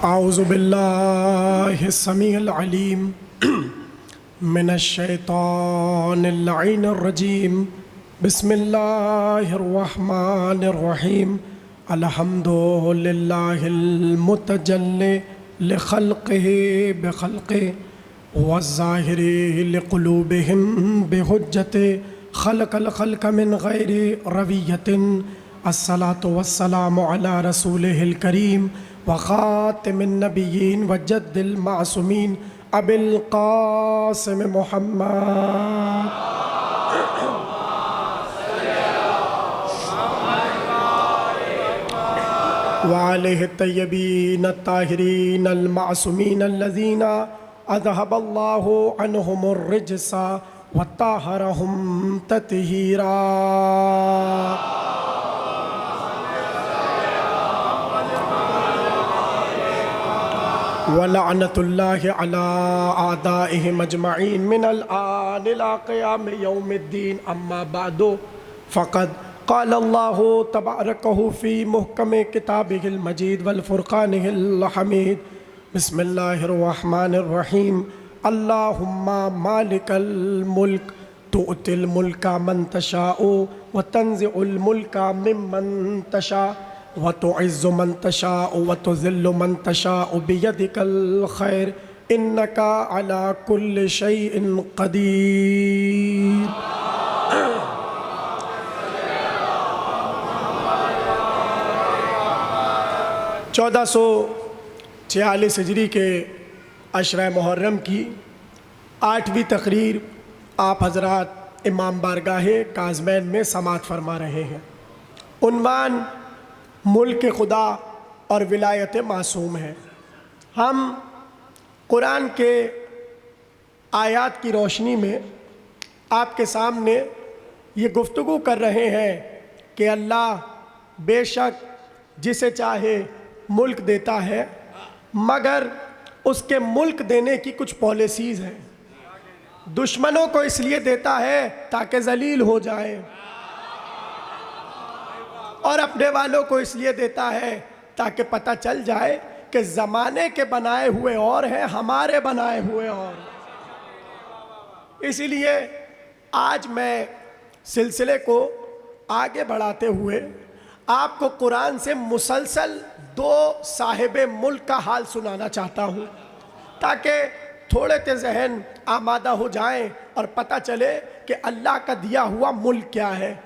आऊज़ु बिल्लाहि समीउल अलीम मिनश्शैतानिर लईनिर रजीम बिस्मिल्लाहिर रहमानिर रहीम अल्हम्दुलिल्लाहिल मुतजल्लि लिखल्क़िहि बिखल्क़िहि वज़्ज़ाहिरि लिक़ुलूबिहिम बिहुज्जति खलक़ल खल्क़ मिन गैरि रविय्यतिन अस्सलातु वस्सलामु अला रसूलिहिल करीम व ख़ातिमिन नबिय्यीन व जद्दिल मासूमीन अबिल क़ासिम मुहम्मद व आलिहि तय्यबीन अत्ताहिरीन अल मासूमीन अल्लज़ीना अज़हबल्लाहु अन्हुमुर रिज्सा व तहरहुम तत्हीरा। वलअनतुल्लाहि अला आदाइहिम अजमईन मिनल आन इला क़ियाम यौमिद्दीन अम्मा बअदु फ़क़द क़ाल अल्लाहु तबारकहु फ़ी मुहकम किताबिहिल मजीद वल फ़ुरक़ानिहिल हमीद बिस्मिल्लाहिर रहमानिर रहीम अल्लाहुम्मा मालिकल मुल्क तुअतिल मुल्का मन तशाउ व तंज़िउल मुल्का मिम्मन तशा व तुइज़्ज़ु मन तशाउ व तुज़िल्लु मन तशाउ बियदिकल खैर इन्नका अला कुल्लि शैइन क़दीर। 1446 हिजरी के अशरा मुहर्रम की 8वीं तकरीर आप हज़रात इमाम बारगाह काज़मैन में समाअत फरमा रहे हैं। उन्वान मुल्क खुदा और विलायत मासूम है। हम कुरान के आयात की रोशनी में आपके सामने ये गुफ्तगू कर रहे हैं कि अल्लाह बेशक जिसे चाहे मुल्क देता है, मगर उसके मुल्क देने की कुछ पॉलिसीज़ हैं। दुश्मनों को इसलिए देता है ताकि जलील हो जाए, और अपने वालों को इसलिए देता है ताकि पता चल जाए कि ज़माने के बनाए हुए और हैं, हमारे बनाए हुए और। इसीलिए आज मैं सिलसिले को आगे बढ़ाते हुए आपको कुरान से मुसलसल 2 साहिबे मुल्क का हाल सुनाना चाहता हूँ, ताकि थोड़े ते जहन आमादा हो जाएं और पता चले कि अल्लाह का दिया हुआ मुल्क क्या है।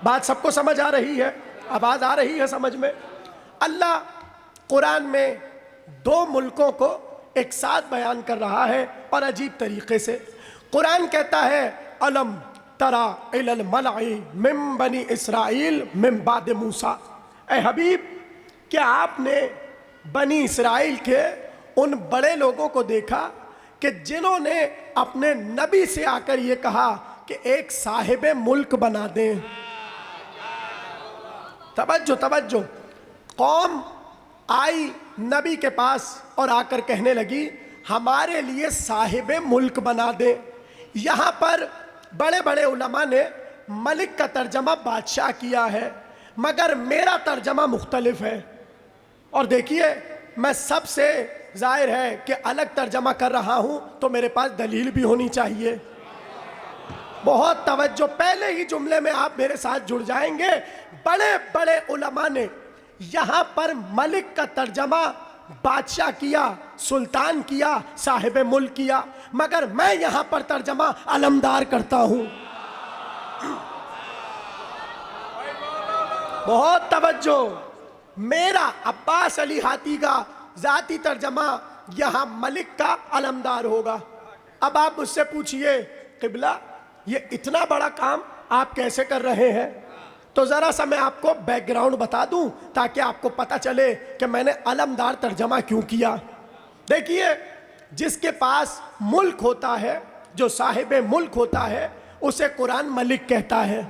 बात सबको समझ आ रही है? आवाज़ आ रही है समझ में? अल्लाह कुरान में 2 मुल्कों को एक साथ बयान कर रहा है और अजीब तरीक़े से। कुरान कहता है अलम तरा इलल मलई मिन बनी इसराइल मिन बाद मूसा। ए हबीब, क्या आपने बनी इसराइल के उन बड़े लोगों को देखा कि जिन्होंने अपने नबी से आकर ये कहा कि एक साहिबे मुल्क बना दें? तवज्जो तवज्जो। कौम आई नबी के पास और आकर कहने लगी हमारे लिए साहिबे मुल्क बना दें। यहाँ पर बड़े बड़े उलमा ने मलिक का तर्जमा बादशाह किया है, मगर मेरा तर्जमा मुख्तलिफ है। और देखिए, मैं सबसे जाहिर है कि अलग तर्जमा कर रहा हूँ तो मेरे पास दलील भी होनी चाहिए। बहुत तवज्जो, पहले ही जुमले में आप मेरे साथ जुड़ जाएंगे। बड़े बड़े उलमा ने यहाँ पर मलिक का तर्जमा बादशाह किया, सुल्तान किया, साहिब मुल्क किया, मगर मैं यहाँ पर तर्जमा अलमदार करता हूँ। बहुत तवज्जो। मेरा अब्बास अली हाथी का ज़ाती तर्जमा यहाँ मलिक का अलमदार होगा। अब आप मुझसे पूछिए क़िबला, ये इतना बड़ा काम आप कैसे कर रहे हैं? तो ज़रा सा मैं आपको बैकग्राउंड बता दूं ताकि आपको पता चले कि मैंने अलमदार तर्जमा क्यों किया। देखिए, जिसके पास मुल्क होता है, जो साहिब मुल्क होता है, उसे कुरान मलिक कहता है।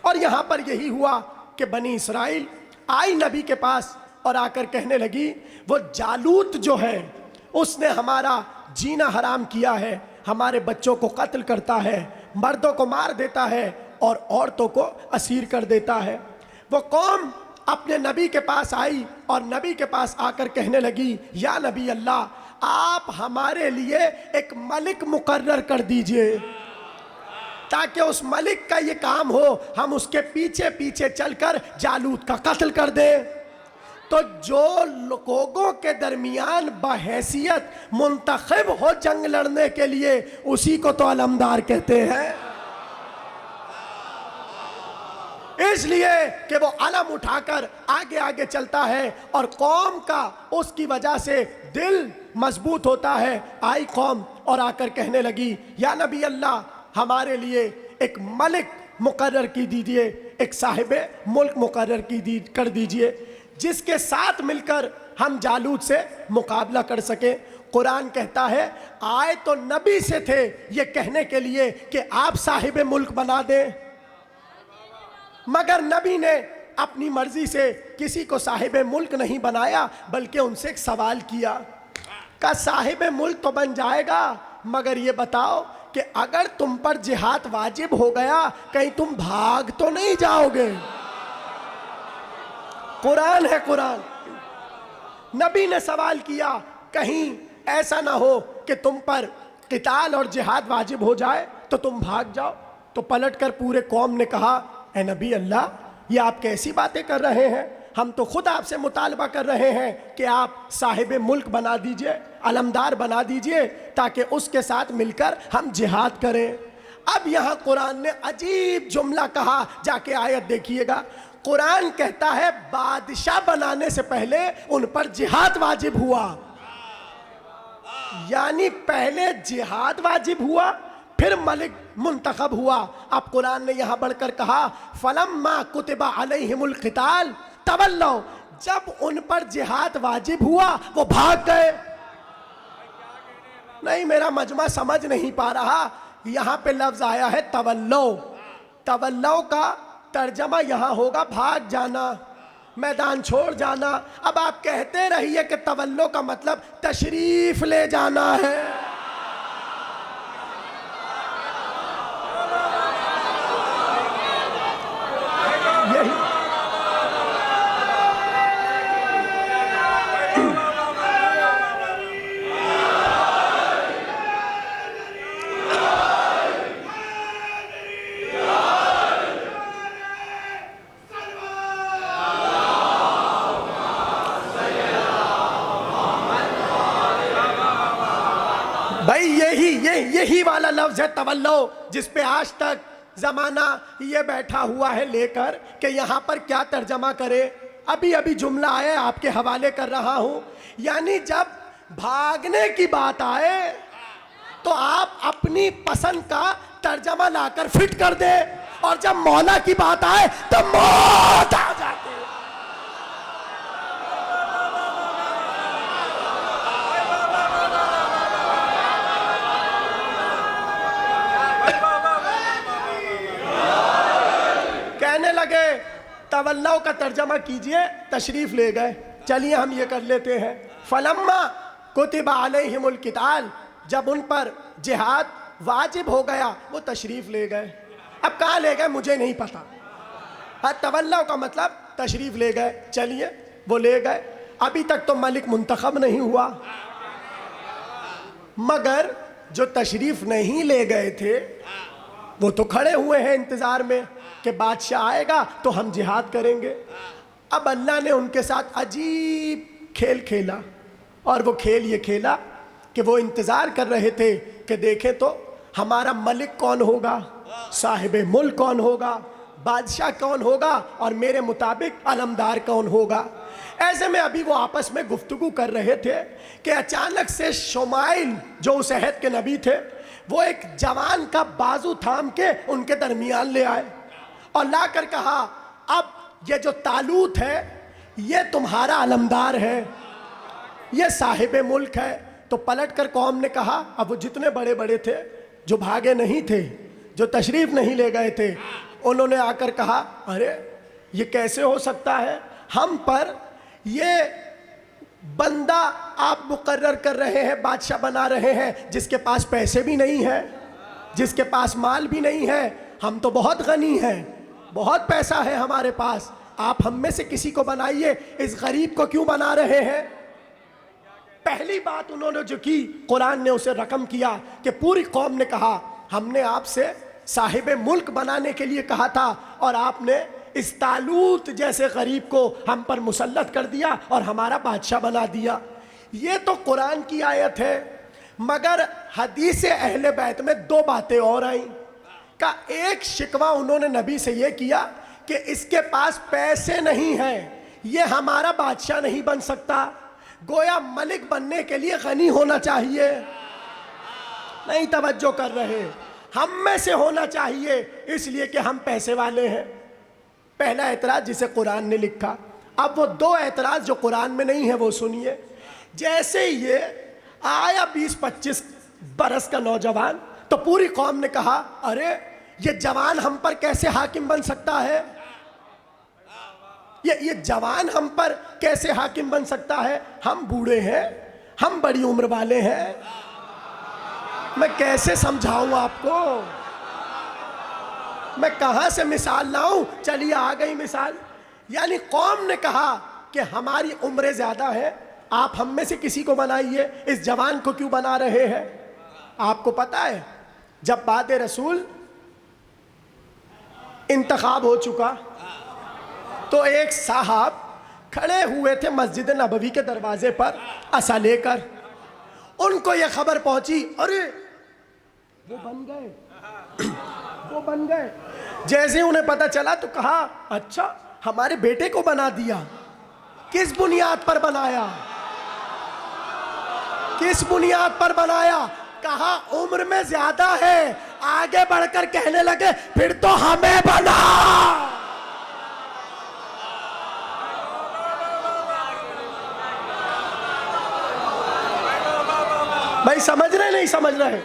और यहाँ पर यही हुआ कि बनी इसराइल आई नबी के पास और आकर कहने लगी वो जालूत जो है उसने हमारा जीना हराम किया है, हमारे बच्चों को कत्ल करता है, मर्दों को मार देता है और औरतों को असीर कर देता है। वो कौम अपने नबी के पास आई और नबी के पास आकर कहने लगी, या नबी अल्लाह, आप हमारे लिए एक मलिक मुकर्रर कर दीजिए ताकि उस मलिक का ये काम हो, हम उसके पीछे पीछे चलकर जालूत का कत्ल कर दें। तो जो लोगों के दरमियान बहैसियत मुंतखब हो जंग लड़ने के लिए, उसी को तो अलमदार कहते हैं। इसलिए कि वो अलम उठाकर आगे आगे चलता है और कौम का उसकी वजह से दिल मजबूत होता है। आई कौम और आकर कहने लगी, या नबी अल्लाह, हमारे लिए एक मलिक मुकर्रर की दीजिए, एक साहिब मुल्क मुकर्रर कर दीजिए, जिसके साथ मिलकर हम जालूत से मुकाबला कर सकें। कुरान कहता है, आए तो नबी से थे ये कहने के लिए कि आप साहिब मुल्क बना दें, मगर नबी ने अपनी मर्जी से किसी को साहिब मुल्क नहीं बनाया, बल्कि उनसे एक सवाल किया, का साहिब मुल्क तो बन जाएगा, मगर ये बताओ कि अगर तुम पर जिहाद वाजिब हो गया, कहीं तुम भाग तो नहीं जाओगे। कुरान है, कुरान। नबी ने सवाल किया, कहीं ऐसा ना हो कि तुम पर क़िताल और जिहाद वाजिब हो जाए तो तुम भाग जाओ। तो पलटकर पूरे कौम ने कहा, ए नबी अल्लाह, ये आप कैसी बातें कर रहे हैं, हम तो खुद आपसे मुतालबा कर रहे हैं कि आप साहिब मुल्क बना दीजिए, अलमदार बना दीजिए, ताकि उसके साथ मिलकर हम जिहाद करें। अब यहाँ कुरान ने अजीब जुमला कहा, जाके आयत देखिएगा। कुरान कहता है, बादशाह बनाने से पहले उन पर जिहाद वाजिब हुआ, यानी पहले जिहाद वाजिब हुआ, फिर मलिक मुंतखब हुआ। अब कुरान ने यहां बढ़कर कहा, फलम्मा कुतिबा अलैहिमुल क़िताल तवल्लौ, जब उन पर जिहाद वाजिब हुआ वो भाग गए। नहीं, मेरा मजमा समझ नहीं पा रहा। यहां पे लफ्ज आया है तवल्लौ, तवल्लौ का तर्जमा यहां होगा भाग जाना, मैदान छोड़ जाना। अब आप कहते रहिए कि तवल्लो का मतलब तशरीफ ले जाना है। यही भाई, यही वाला लफ्ज है तवल्लो, जिस पे आज तक जमाना ये बैठा हुआ है लेकर कि यहाँ पर क्या तर्जमा करे। अभी अभी जुमला आया, आपके हवाले कर रहा हूँ। यानी जब भागने की बात आए तो आप अपनी पसंद का तर्जमा लाकर फिट कर दे, और जब मौला की बात आए तो मौत आ जाती है। कहने लगे तवल्लौ का तर्जमा कीजिए, तशरीफ ले गए। चलिए हम ये कर लेते हैं, फलम्मा कुतिबा अलैहिमुल क़िताल, जब उन पर जिहाद वाजिब हो गया वो तशरीफ ले गए। अब कहाँ ले गए मुझे नहीं पता। हाँ, तवल्लौ का मतलब तशरीफ ले गए। चलिए वो ले गए। अभी तक तो मलिक मुंतखब नहीं हुआ, मगर जो तशरीफ नहीं ले गए थे वो तो खड़े हुए हैं इंतजार में कि बादशाह आएगा तो हम जिहाद करेंगे। अब अल्लाह ने उनके साथ अजीब खेल खेला, और वो खेल ये खेला कि वो इंतज़ार कर रहे थे कि देखें तो हमारा मलिक कौन होगा, साहिब मुल्क कौन होगा, बादशाह कौन होगा, और मेरे मुताबिक अलमदार कौन होगा। ऐसे में अभी वो आपस में गुफ्तगू कर रहे थे कि अचानक से शुमाइल, जो उस अहद के नबी थे, वो एक जवान का बाजू थाम के उनके दरमियान ले आए और ला कर कहा, अब ये जो तालूत है ये तुम्हारा अलमदार है, ये साहिब मुल्क है। तो पलट कर कौम ने कहा, अब वो जितने बड़े बड़े थे, जो भागे नहीं थे, जो तशरीफ नहीं ले गए थे, उन्होंने आकर कहा, अरे ये कैसे हो सकता है, हम पर ये बंदा आप मुकर्रर कर रहे हैं, बादशाह बना रहे हैं, जिसके पास पैसे भी नहीं है, जिसके पास माल भी नहीं है। हम तो बहुत गनी हैं, बहुत पैसा है हमारे पास, आप हम में से किसी को बनाइए, इस गरीब को क्यों बना रहे हैं? पहली बात उन्होंने जो की, कुरान ने उसे रकम किया कि पूरी कौम ने कहा हमने आपसे साहिब मुल्क बनाने के लिए कहा था और आपने इस तालूत जैसे गरीब को हम पर मुसल्लत कर दिया और हमारा बादशाह बना दिया। ये तो कुरान की आयत है, मगर हदीस अहले बैत में दो बातें और आई। का एक शिकवा उन्होंने नबी से ये किया कि इसके पास पैसे नहीं हैं, ये हमारा बादशाह नहीं बन सकता, गोया मलिक बनने के लिए गनी होना चाहिए। नहीं तवज्जो कर रहे, हम में से होना चाहिए इसलिए कि हम पैसे वाले हैं। पहला एतराज जिसे कुरान ने लिखा। अब वो दो एतराज जो कुरान में नहीं है वो सुनिए। जैसे ये आया 20-25 बरस का नौजवान, तो पूरी कौम ने कहा अरे ये जवान हम पर कैसे हाकिम बन सकता है, ये जवान हम पर कैसे हाकिम बन सकता है, हम बूढ़े हैं, हम बड़ी उम्र वाले हैं, मैं कैसे समझाऊं आपको, मैं कहां से मिसाल लाऊं? चलिए आ गई मिसाल। यानी कौम ने कहा कि हमारी उम्रें ज्यादा है, आप हम में से किसी को बनाइए, इस जवान को क्यों बना रहे हैं? आपको पता है जब बाद रसूल इंतखाब हो चुका तो एक साहब खड़े हुए थे मस्जिद नबवी के दरवाजे पर असा लेकर, उनको यह खबर पहुंची अरे वो बन गए, वो बन गए। जैसे उन्हें पता चला तो कहा अच्छा हमारे बेटे को बना दिया, किस बुनियाद पर बनाया, किस बुनियाद पर बनाया? कहा उम्र में ज्यादा है। आगे बढ़कर कहने लगे फिर तो हमें बना। भाई समझ रहे नहीं समझ रहे?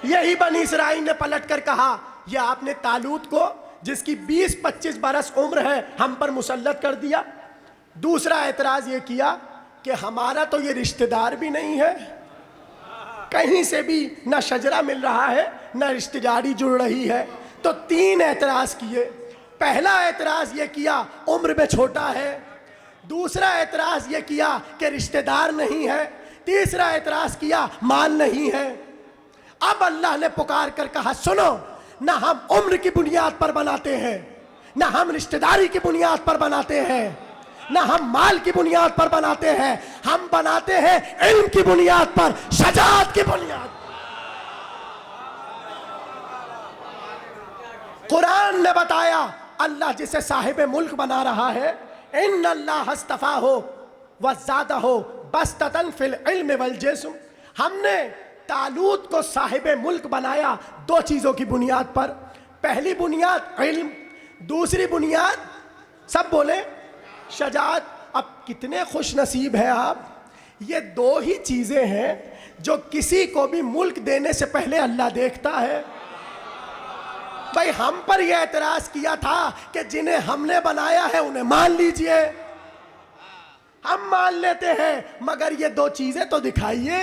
यही बनी इसराइल ने पलट कर कहा ये आपने तालूत को जिसकी 20-25 बरस उम्र है हम पर मुसल्लत कर दिया। दूसरा एतराज ये किया कि हमारा तो ये रिश्तेदार भी नहीं है, कहीं से भी ना शजरा मिल रहा है ना रिश्तेदारी जुड़ रही है। तो 3 एतराज किए। पहला एतराज ये किया उम्र में छोटा है, दूसरा एतराज ये किया कि रिश्तेदार नहीं है, तीसरा एतराज किया माल नहीं है। अब अल्लाह ने पुकार कर कहा सुनो, ना हम उम्र की बुनियाद पर बनाते हैं, ना हम रिश्तेदारी की बुनियाद पर बनाते हैं, ना हम माल की बुनियाद पर बनाते हैं, हम बनाते हैं इल्म की बुनियाद पर, शजाअत की बुनियाद। कुरान ने बताया अल्लाह जिसे साहिब मुल्क बना रहा है, इन अल्लाह हस्तफा हो व ज़ादा हो बस्ततन फिल इल्म वल जिस्म। हमने तालूत को साहिब मुल्क बनाया 2 चीज़ों की बुनियाद पर। पहली बुनियाद इल्म, दूसरी बुनियाद सब बोले शजाअत। अब कितने खुश नसीब हैं आप, ये 2 ही चीज़ें हैं जो किसी को भी मुल्क देने से पहले अल्लाह देखता है। भाई हम पर यह एतराज़ किया था कि जिन्हें हमने बनाया है उन्हें मान लीजिए, हम मान लेते हैं, मगर ये 2 चीज़ें तो दिखाइए,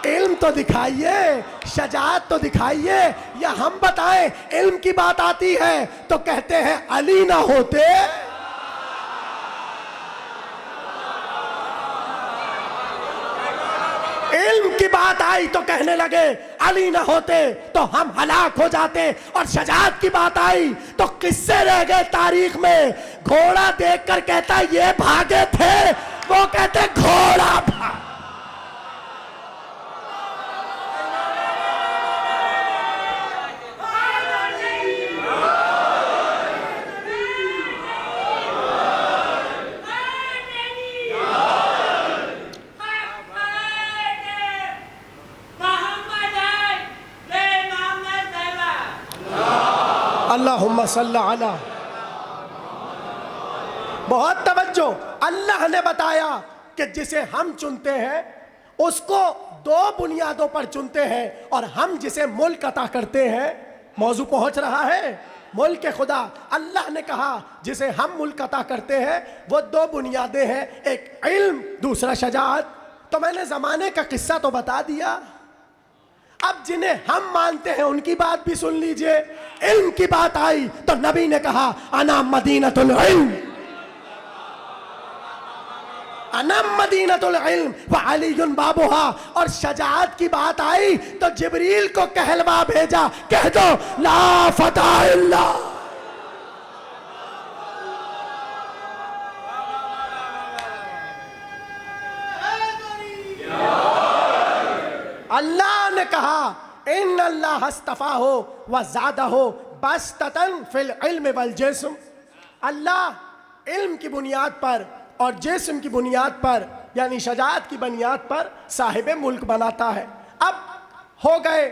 इल्म तो दिखाइए, शजाअत तो दिखाइए। या हम बताएं इल्म की बात आती है तो कहते हैं अली ना होते, इल्म की बात आई तो कहने लगे अली ना होते तो हम हलाक हो जाते, और शजाअत की बात आई तो किस्से रह गए तारीख में। घोड़ा देखकर कहता ये भागे थे, वो कहते घोड़ा भाग। अल्लाहुम्मा सल्ली अला। बहुत तवज्जो। अल्लाह ने बताया कि जिसे हम चुनते हैं उसको 2 बुनियादों पर चुनते हैं, और हम जिसे मुल्क अता करते हैं, मौजू पहुंच रहा है, मुल्क खुदा। अल्लाह ने कहा जिसे हम मुल्क अता करते हैं वो 2 बुनियादें हैं, एक इल्म, दूसरा शजाअत। तो मैंने ज़माने का किस्सा तो बता दिया, अब जिन्हें हम मानते हैं उनकी बात भी सुन लीजिए इल्म की बात आई तो नबी ने कहा अना मदीनतुल इल्म, अना मदीनतुल इल्म व अलीयुन बाबुहा। और शजाअत की बात आई तो जिब्रील को कहलवा भेजा, कह दो ला फतह इल्ला। अल्लाह ने कहा इन अल्लाह हस्तफा हो व ज़ादा हो बस्ततन फिल इल्म वल जिस्म। अल्लाह इल्म की बुनियाद पर और जिस्म की बुनियाद पर यानी शजाअत की बुनियाद पर साहिब मुल्क बनाता है। अब हो गए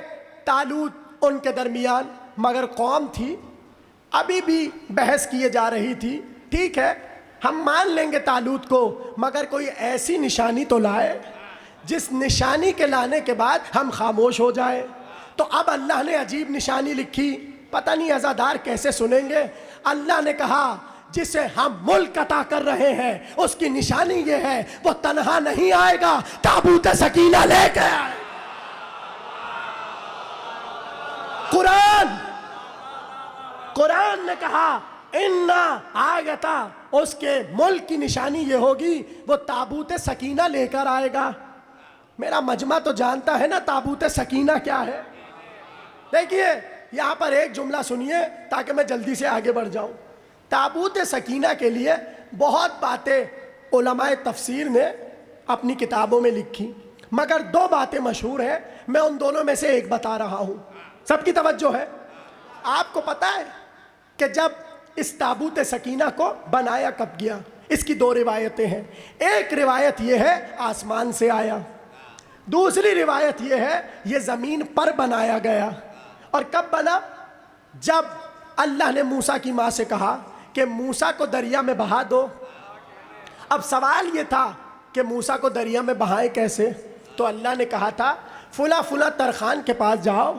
तालूत उनके दरमियान, मगर कौम थी अभी भी बहस किए जा रही थी। ठीक है, हम मान लेंगे तालूत को, मगर कोई ऐसी निशानी तो लाए जिस निशानी के लाने के बाद हम खामोश हो जाए। तो अब अल्लाह ने अजीब निशानी लिखी, पता नहीं अज़ादार कैसे सुनेंगे। अल्लाह ने कहा जिसे हम मुल्क अता कर रहे हैं उसकी निशानी ये है वो तन्हा नहीं आएगा, ताबूत सकीना लेके आए। कुरान ने कहा इन्ना आगता, उसके मुल्क की निशानी ये होगी वो ताबूत सकीना लेकर आएगा। मेरा मजमा तो जानता है ना ताबूत सकीना क्या है। देखिए यहाँ पर एक जुमला सुनिए ताकि मैं जल्दी से आगे बढ़ जाऊँ। ताबूत सकीना के लिए बहुत बातें उलमाए तफसीर ने अपनी किताबों में लिखी, मगर दो बातें मशहूर हैं, मैं उन दोनों में से एक बता रहा हूँ। सबकी तवज्जो है। आपको पता है कि जब इस ताबूत सकीना को बनाया कब गया, इसकी दो रिवायतें हैं। एक रिवायत यह है आसमान से आया, दूसरी रिवायत यह है ये ज़मीन पर बनाया गया। और कब बना? जब अल्लाह ने मूसा की माँ से कहा कि मूसा को दरिया में बहा दो। अब सवाल ये था कि मूसा को दरिया में बहाएं कैसे? तो अल्लाह ने कहा था फुला फुला तरखान के पास जाओ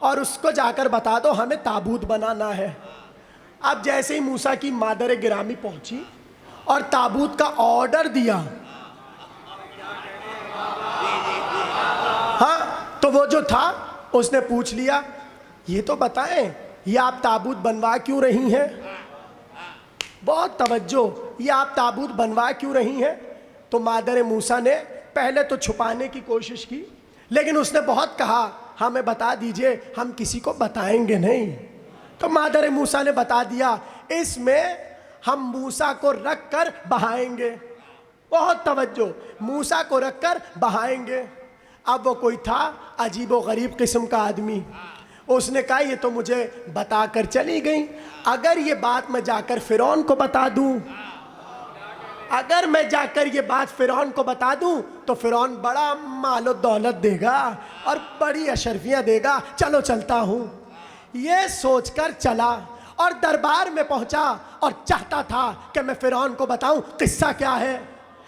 और उसको जाकर बता दो हमें ताबूत बनाना है। अब जैसे ही मूसा की मादर गिरामी पहुंची और ताबूत का ऑर्डर दिया, हाँ, तो वो जो था उसने पूछ लिया ये तो बताएं ये आप ताबूत बनवा क्यों रही हैं? बहुत तवज्जो, ये आप ताबूत बनवा क्यों रही हैं? तो मादर मूसा ने पहले तो छुपाने की कोशिश की, लेकिन उसने बहुत कहा हमें बता दीजिए, हम किसी को बताएंगे नहीं। तो मादर मूसा ने बता दिया इसमें हम मूसा को रख कर बहाएंगे। बहुत तवज्जो, मूसा को रख कर बहाएंगे। अब वो कोई था अजीबो गरीब किस्म का आदमी, उसने कहा ये तो मुझे बता कर चली गई, अगर ये बात मैं जाकर फ़िरौन को बता दूं, अगर मैं जाकर ये बात फ़िरौन को बता दूं तो फ़िरौन बड़ा मालो दौलत देगा और बड़ी अशरफियाँ देगा, चलो चलता हूँ। ये सोचकर चला और दरबार में पहुँचा और चाहता था कि मैं फ़िरौन को बताऊँ किस्सा क्या है।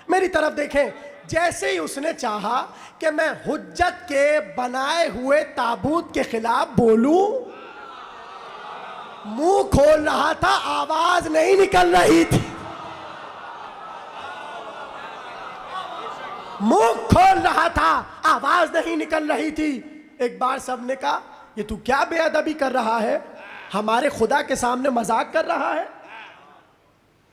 मेरी तरफ देखें, जैसे ही उसने चाहा कि मैं हुज्जत के बनाए हुए ताबूत के खिलाफ बोलूं, मुंह खोल रहा था आवाज नहीं निकल रही थी। मुंह खोल रहा था आवाज नहीं निकल रही थी। एक बार सबने कहा ये तू क्या बेअदबी कर रहा है, हमारे खुदा के सामने मजाक कर रहा है।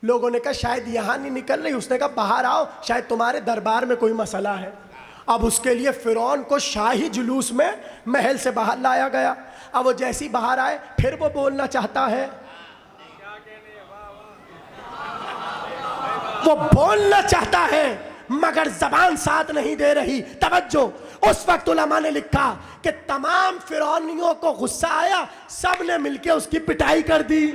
लोगों ने कहा शायद यहाँ नहीं निकल रही, उसने कहा बाहर आओ, शायद तुम्हारे दरबार में कोई मसला है। अब उसके लिए फ़िरौन को शाही जुलूस में महल से बाहर लाया गया। अब वो जैसी बाहर आए फिर वो बोलना चाहता है, वो बोलना चाहता है मगर जबान साथ नहीं दे रही। तवज्जो, उस वक्त उलमा ने लिखा कि तमाम फ़िरौनियों को गुस्सा आया, सब ने मिलकर उसकी पिटाई कर दी।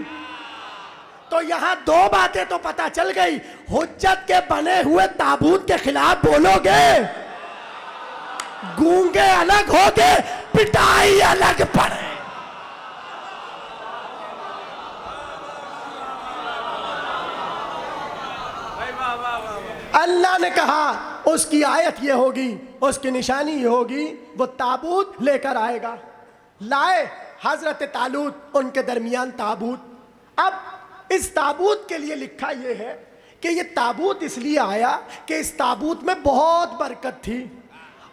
तो यहां दो बातें तो पता चल गई, हुज्जत के बने हुए ताबूत के खिलाफ बोलोगे गूंगे अलग होगे, पिटाई अलग पड़े। अल्लाह ने कहा उसकी आयत ये होगी, उसकी निशानी ये होगी, वो ताबूत लेकर आएगा। लाए हजरत तालूत, उनके दरमियान ताबूत। अब इस ताबूत के लिए लिखा यह है कि ये ताबूत इसलिए आया कि इस ताबूत में बहुत बरकत थी।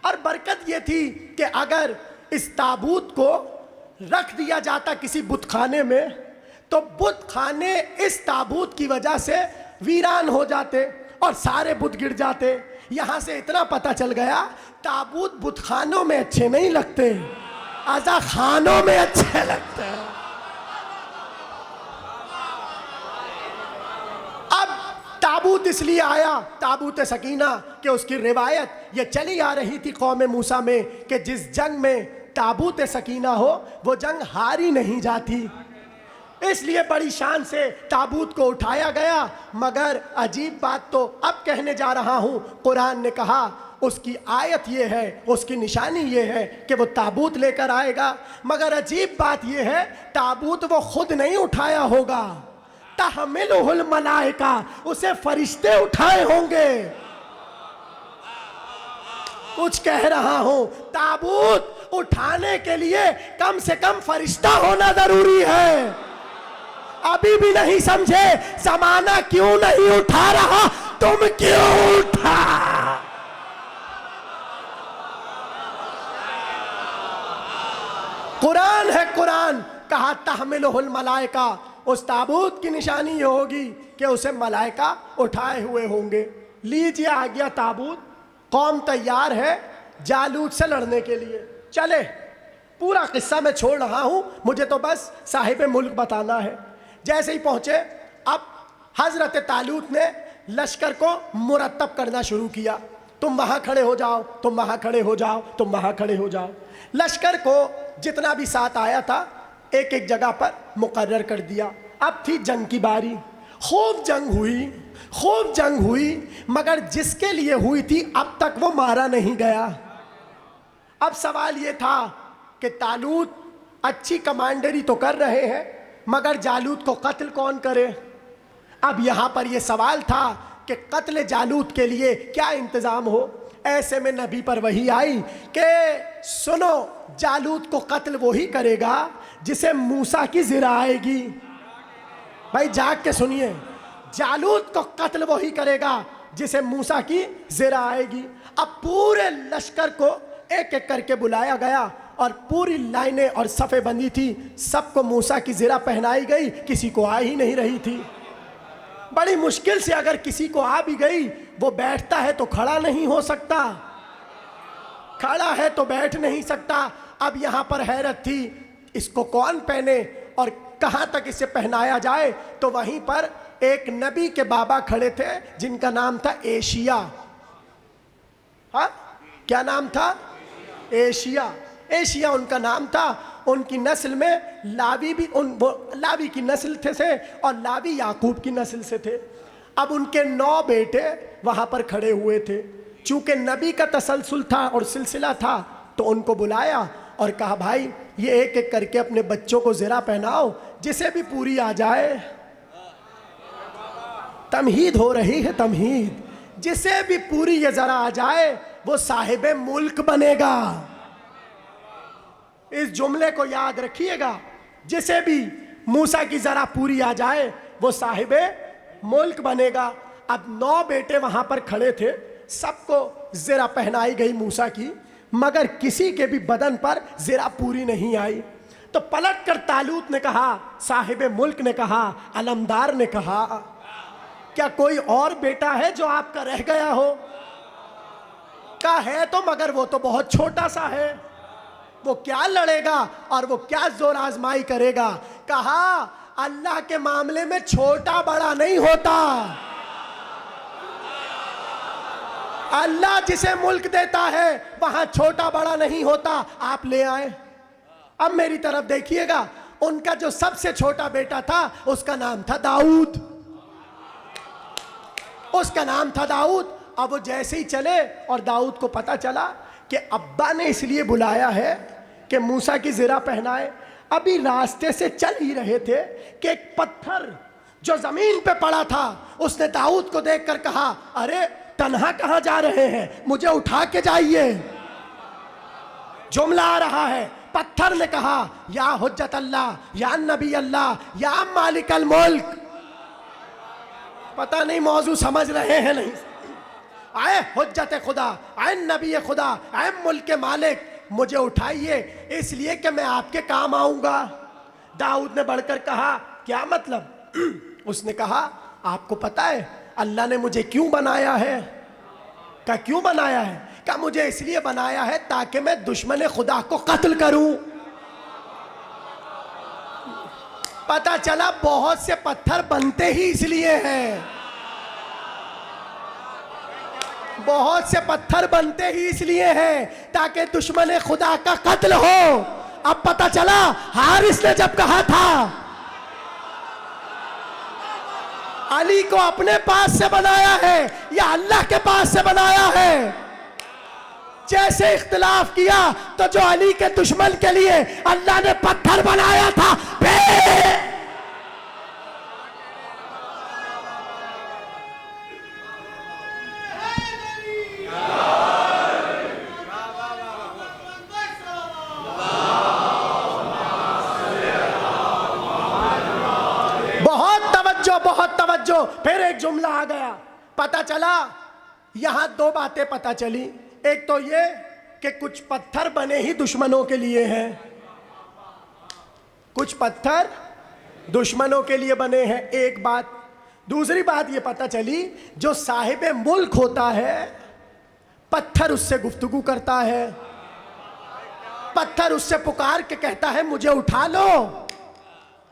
और बरकत ये थी कि अगर इस ताबूत को रख दिया जाता किसी बुतखाने में, तो बुतखाने इस ताबूत की वजह से वीरान हो जाते और सारे बुत गिर जाते। यहां से इतना पता चल गया, ताबूत बुतखानों में अच्छे नहीं लगते, अज़ा खानों में अच्छे लगते हैं। अब ताबूत इसलिए आया, ताबूत सकीना, कि उसकी रिवायत ये चली आ रही थी कौम मूसा में कि जिस जंग में ताबूत सकीना हो वो जंग हारी नहीं जाती, इसलिए बड़ी शान से ताबूत को उठाया गया। मगर अजीब बात तो अब कहने जा रहा हूँ, कुरान ने कहा उसकी आयत ये है, उसकी निशानी ये है कि वो ताबूत लेकर आएगा। मगर अजीब बात ये है, ताबूत वो खुद नहीं उठाया होगा, तहमिलुहुल मलाइका, उसे फरिश्ते उठाए होंगे। कुछ कह रहा हूं, ताबूत उठाने के लिए कम से कम फरिश्ता होना जरूरी है। अभी भी नहीं समझे, जमाना क्यों नहीं उठा रहा, तुम क्यों उठा? कुरान है, कुरान कहा तहमिलुहुल मलाइका, उस ताबूत की निशानी ये होगी कि उसे मलाइका उठाए हुए होंगे। लीजिए आ गया ताबूत, कौम तैयार है जालूत से लड़ने के लिए। चले, पूरा किस्सा मैं छोड़ रहा हूं, मुझे तो बस साहिब मुल्क बताना है। जैसे ही पहुंचे, अब हजरत तालूत ने लश्कर को मुरतब करना शुरू किया। तुम वहां खड़े हो जाओ, तुम वहां खड़े हो जाओ, तुम वहां खड़े हो जाओ। लश्कर को जितना भी साथ आया था एक एक जगह पर मुकर्रर कर दिया। अब थी जंग की बारी। खूब जंग हुई, खूब जंग हुई, मगर जिसके लिए हुई थी अब तक वो मारा नहीं गया। अब सवाल ये था कि तालूत अच्छी कमांडरी तो कर रहे हैं, मगर जालूत को कत्ल कौन करे। अब यहाँ पर यह सवाल था कि कत्ल जालूत के लिए क्या इंतज़ाम हो। ऐसे में नबी पर वही आई कि सुनो, जालूत को कत्ल वही करेगा जिसे मूसा की ज़िरा आएगी। भाई जाग के सुनिए, जालूत को कत्ल वही करेगा जिसे मूसा की ज़िरा आएगी। अब पूरे लश्कर को एक एक करके बुलाया गया और पूरी लाइनें और सफ़े बंदी थी, सबको मूसा की ज़िरा पहनाई गई, किसी को आ ही नहीं रही थी। बड़ी मुश्किल से अगर किसी को आ भी गई, वो बैठता है तो खड़ा नहीं हो सकता, खड़ा है तो बैठ नहीं सकता। अब यहाँ पर हैरत थी, इसको कौन पहने और कहाँ तक इसे पहनाया जाए। तो वहीं पर एक नबी के बाबा खड़े थे जिनका नाम था एशिया। हाँ, क्या नाम था? एशिया। एशिया उनका नाम था। उनकी नस्ल में लावी भी वो लावी की नस्ल थे और लावी याकूब की नस्ल से थे। अब उनके 9 बेटे वहाँ पर खड़े हुए थे। चूँकि नबी का तसलसल था और सिलसिला था, तो उनको बुलाया और कहा भाई ये एक एक करके अपने बच्चों को ज़रा पहनाओ, जिसे भी पूरी आ जाए। तमहीद हो रही है, तमहीद। जिसे भी पूरी ये ज़रा आ जाए वो साहिब मुल्क बनेगा। इस जुमले को याद रखिएगा, जिसे भी मूसा की ज़रा पूरी आ जाए वो साहिब मुल्क बनेगा। अब 9 बेटे वहाँ पर खड़े थे, सबको ज़रा पहनाई गई मूसा की, मगर किसी के भी बदन पर ज़रा पूरी नहीं आई। तो पलट कर तालूत ने कहा, साहिब मुल्क ने कहा, अलमदार ने कहा, क्या कोई और बेटा है जो आपका रह गया हो? का है तो, मगर वो तो बहुत छोटा सा है, वो क्या लड़ेगा और वो क्या जोर आजमाई करेगा। कहा अल्लाह के मामले में छोटा बड़ा नहीं होता, अल्लाह जिसे मुल्क देता है वहां छोटा बड़ा नहीं होता। आप ले आए। अब मेरी तरफ देखिएगा, उनका जो सबसे छोटा बेटा था उसका नाम था दाऊद, उसका नाम था दाऊद। अब वो जैसे ही चले और दाऊद को पता चला कि अब्बा ने इसलिए बुलाया है कि मूसा की ज़रा पहनाए। अभी रास्ते से चल ही रहे थे कि एक पत्थर जो ज़मीन पे पड़ा था, उसने दाऊद को देखकर कहा, अरे तन्हा कहाँ जा रहे हैं, मुझे उठा के जाइए। जुमला आ रहा है, पत्थर ने कहा, या हुज्जत अल्लाह, या नबी अल्लाह, या मालिक अल मुल्क। पता नहीं मौजू समझ रहे हैं नहीं। आए हुज्जत खुदा, आए नबी खुदा, आए मुल्क के मालिक, मुझे उठाइए इसलिए कि मैं आपके काम आऊंगा। दाऊद ने बढ़कर कहा, क्या मतलब? उसने कहा, आपको पता है अल्लाह ने मुझे क्यों बनाया है? क्या क्यों बनाया है? क्या मुझे इसलिए बनाया है ताकि मैं दुश्मन खुदा को कत्ल करूं। पता चला बहुत से पत्थर बनते ही इसलिए हैं, बहुत से पत्थर बनते ही इसलिए हैं ताकि दुश्मन खुदा का कत्ल हो। अब पता चला हारिस ने जब कहा था अली को अपने पास से बनाया है या अल्लाह के पास से बनाया है। जैसे इख्तिलाफ किया तो जो अली के दुश्मन के लिए अल्लाह ने पत्थर बनाया था, बहुत तवज्जो। फिर एक जुमला आ गया। पता चला यहां दो बातें पता चली। एक तो ये कि कुछ पत्थर बने ही दुश्मनों के लिए हैं, कुछ पत्थर दुश्मनों के लिए बने हैं, एक बात। दूसरी बात ये पता चली जो साहिब मुल्क होता है पत्थर उससे गुफ्तगू करता है, पत्थर उससे पुकार के कहता है मुझे उठा लो,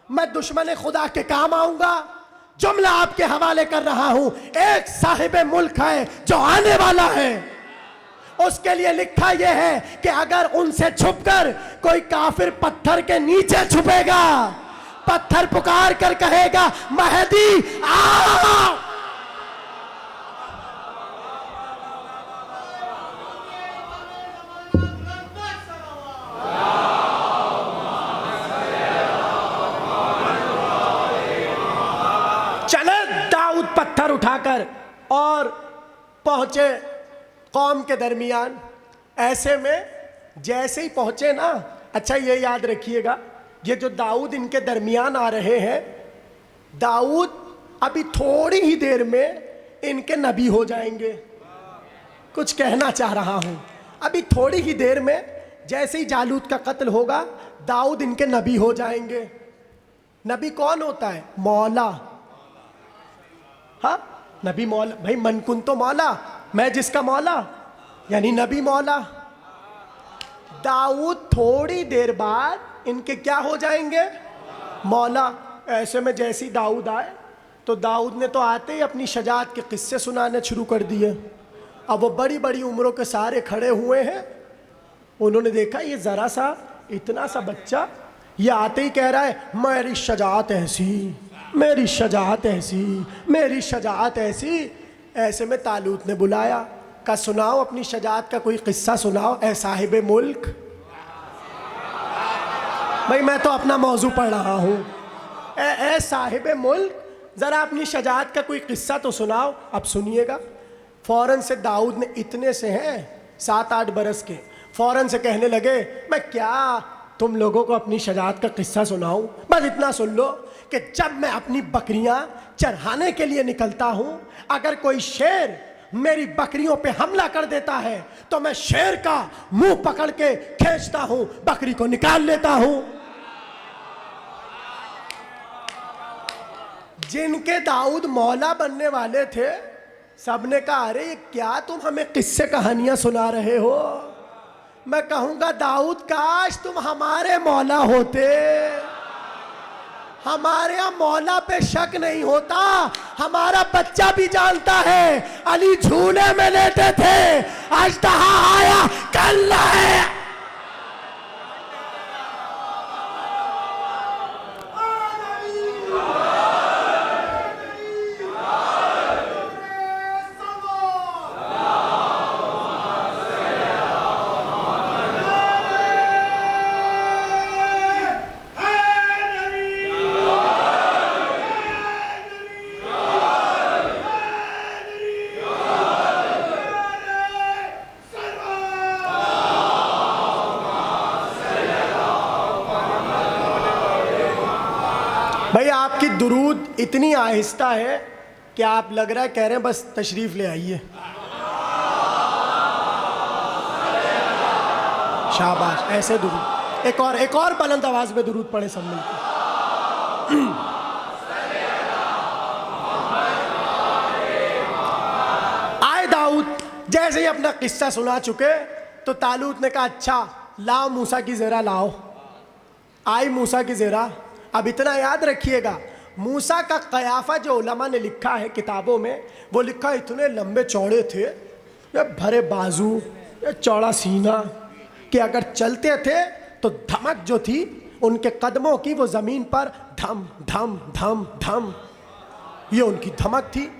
मैं दुश्मन खुदा के काम आऊंगा। जुमला आपके हवाले कर रहा हूं। एक साहिब मुल्क है जो आने वाला है, उसके लिए लिखा यह है कि अगर उनसे छुपकर कोई काफिर पत्थर के नीचे छुपेगा, पत्थर पुकार कर कहेगा महदी आ। पत्थर उठाकर और पहुंचे कौम के दरमियान। ऐसे में जैसे ही पहुंचे ना, अच्छा ये याद रखिएगा, ये जो दाऊद इनके दरमियान आ रहे हैं, दाऊद अभी थोड़ी ही देर में इनके नबी हो जाएंगे। कुछ कहना चाह रहा हूं, अभी थोड़ी ही देर में जैसे ही जालूत का कत्ल होगा दाऊद इनके नबी हो जाएंगे। नबी कौन होता है? मौला। हाँ, नबी मौला। भाई मनकुन तो मौला, मैं जिसका मौला, यानी नबी मौला। दाऊद थोड़ी देर बाद इनके क्या हो जाएंगे? मौला। ऐसे में जैसी दाऊद आए तो दाऊद ने तो आते ही अपनी शजाअत के किस्से सुनाने शुरू कर दिए। अब वो बड़ी बड़ी उम्रों के सारे खड़े हुए हैं, उन्होंने देखा ये ज़रा सा इतना सा बच्चा, ये आते ही कह रहा है मेरी शजाअत ऐसी, मेरी शजाअत ऐसी, मेरी शजाअत ऐसी। ऐसे में तालूत ने बुलाया, कहा सुनाओ अपनी शजाअत का कोई किस्सा सुनाओ ए साहिब मुल्क। भाई मैं तो अपना मौजू पढ़ रहा हूँ। ए साहिब मुल्क, ज़रा अपनी शजाअत का कोई किस्सा तो सुनाओ। अब सुनिएगा, फ़ौरन से दाऊद ने, इतने से हैं 7-8 बरस के, फ़ौरन से कहने लगे मैं क्या तुम लोगों को अपनी शजाअत का किस्सा सुनाऊं? बस इतना सुन लो कि जब मैं अपनी बकरियां चराने के लिए निकलता हूं, अगर कोई शेर मेरी बकरियों पे हमला कर देता है तो मैं शेर का मुंह पकड़ के खींचता हूं, बकरी को निकाल लेता हूं। जिनके दाऊद मौला बनने वाले थे सबने कहा अरे ये क्या तुम हमें किस्से कहानियां सुना रहे हो? मैं कहूंगा दाऊद काश तुम हमारे मौला होते। हमारे यहाँ मौला पे शक नहीं होता, हमारा बच्चा भी जानता है अली झूले में लेटे थे, अजदहा आया कल है। भाई आपकी दुरूद इतनी आहिस्ता है कि आप लग रहा है कह रहे हैं बस तशरीफ ले आइए। शाबाश, ऐसे दुरूद। एक और बुलंद आवाज में दुरूद पढ़े सब मिलकर। आए दाऊद जैसे ही अपना किस्सा सुना चुके तो तालूत ने कहा अच्छा लाओ मूसा की ज़रा लाओ। आई मूसा की ज़रा। अब इतना याद रखिएगा, मूसा का कयाफा जो उलमा ने लिखा है किताबों में, वो लिखा इतने लंबे चौड़े थे, ये भरे बाजू, ये चौड़ा सीना कि अगर चलते थे तो धमक जो थी उनके कदमों की वो ज़मीन पर धम धम धम धम, ये उनकी धमक थी।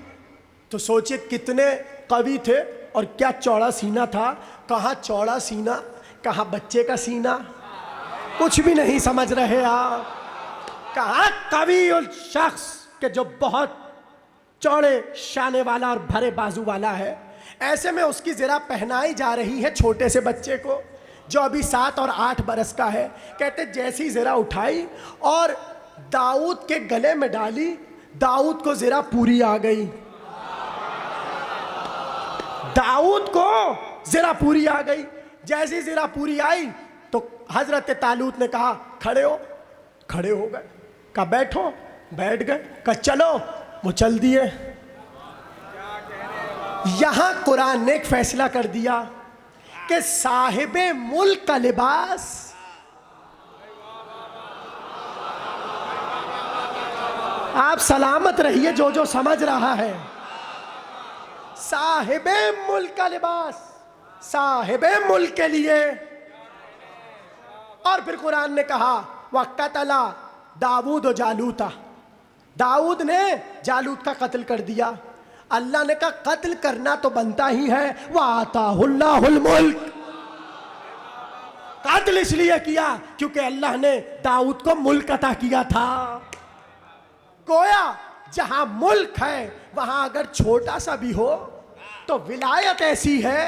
तो सोचिए कितने कवि थे और क्या चौड़ा सीना था। कहाँ चौड़ा सीना, कहाँ बच्चे का सीना, कुछ भी नहीं समझ रहे आप। कहाँ कवि उस शख्स के जो बहुत चौड़े शाने वाला और भरे बाजू वाला है। ऐसे में उसकी ज़रा पहनाई जा रही है छोटे से बच्चे को जो अभी 7 और 8 बरस का है। कहते जैसी ज़रा उठाई और दाऊद के गले में डाली, दाऊद को ज़रा पूरी आ गई। दाऊद को ज़रा पूरी आ गई। जैसी ज़रा पूरी आई तो हजरत तालूत ने कहा खड़े हो। खड़े हो गए। कहा बैठो, बैठ गए। कहा चलो, वो चल दिए। यहां कुरान ने एक फैसला कर दिया कि साहिबे मुल्क का लिबास आप सलामत रहिए जो जो समझ रहा है। साहिबे मुल्क का लिबास साहिबे मुल्क के लिए। और फिर कुरान ने कहा वक़तला दाऊद जालूता, दाऊद ने जालूत का कत्ल कर दिया। अल्लाह ने कहा कत्ल करना तो बनता ही है, वाताहुल्लाहुल मुल्क। कत्ल इसलिए किया क्योंकि अल्लाह ने दाऊद को मुल्क अता किया था। गोया जहां मुल्क है वहां अगर छोटा सा भी हो तो विलायत ऐसी है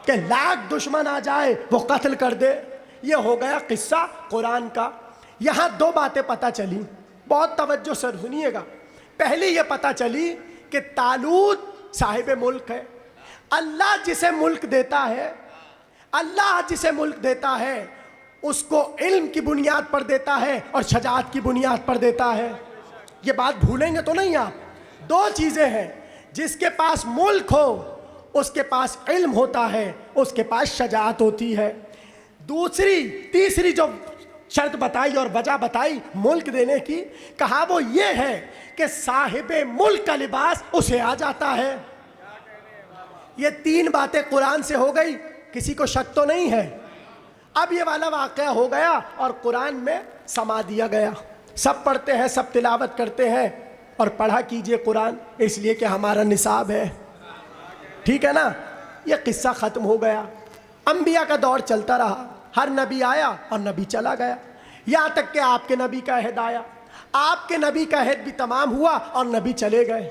कि लाख दुश्मन आ जाए वो कत्ल कर दे। ये हो गया किस्सा कुरान का। यहां 2 बातें पता चली, बहुत तवज्जो से सुनिएगा। पहली ये पता चली कि तालूत साहिब मुल्क है। अल्लाह जिसे मुल्क देता है, अल्लाह जिसे मुल्क देता है उसको इल्म की बुनियाद पर देता है और शजाअत की बुनियाद पर देता है। ये बात भूलेंगे तो नहीं आप। 2 चीज़ें हैं, जिसके पास मुल्क हो उसके पास इल्म होता है, उसके पास शजाअत होती है। तीसरी जो शर्त बताई और वजह बताई मुल्क देने की, कहा वो ये है कि साहिबे मुल्क का लिबास उसे आ जाता है। ये 3 बातें कुरान से हो गई, किसी को शक तो नहीं है। अब ये वाला वाक़या हो गया और कुरान में समा दिया गया। सब पढ़ते हैं, सब तिलावत करते हैं और पढ़ा कीजिए कुरान, इसलिए कि हमारा निसाब है। ठीक है ना। ये किस्सा ख़त्म हो गया। अंबिया का दौर चलता रहा, हर नबी आया और नबी चला गया, यहाँ तक कि आपके नबी का अहद आया। आपके नबी का अहद भी तमाम हुआ और नबी चले गए।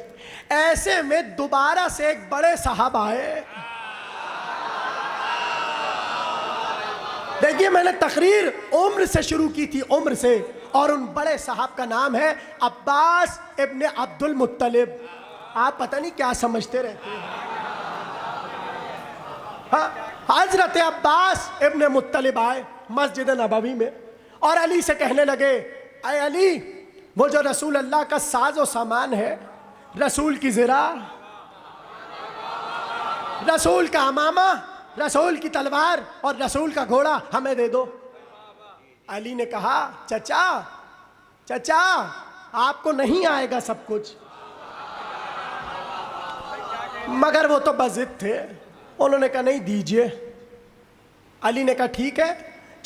ऐसे में दोबारा से एक बड़े साहब आए। देखिए मैंने तकरीर उम्र से शुरू की थी, उम्र से, और उन बड़े साहब का नाम है अब्बास इब्ने अब्दुल मुत्तलिब। आप पता नहीं क्या समझते रहते हैं। हाँ, हजरत अब्बास इब्ने मुत्तलिब आए मस्जिद नबवी में और अली से कहने लगे, अय अली, वो जो रसूल अल्लाह का साजो सामान है, रसूल की ज़रा, रसूल का अमामा, रसूल की तलवार और रसूल का घोड़ा हमें दे दो। अली ने कहा चचा चचा आपको नहीं आएगा सब कुछ। मगर वो तो बज़िद थे, उन्होंने कहा नहीं दीजिए। अली ने कहा ठीक है,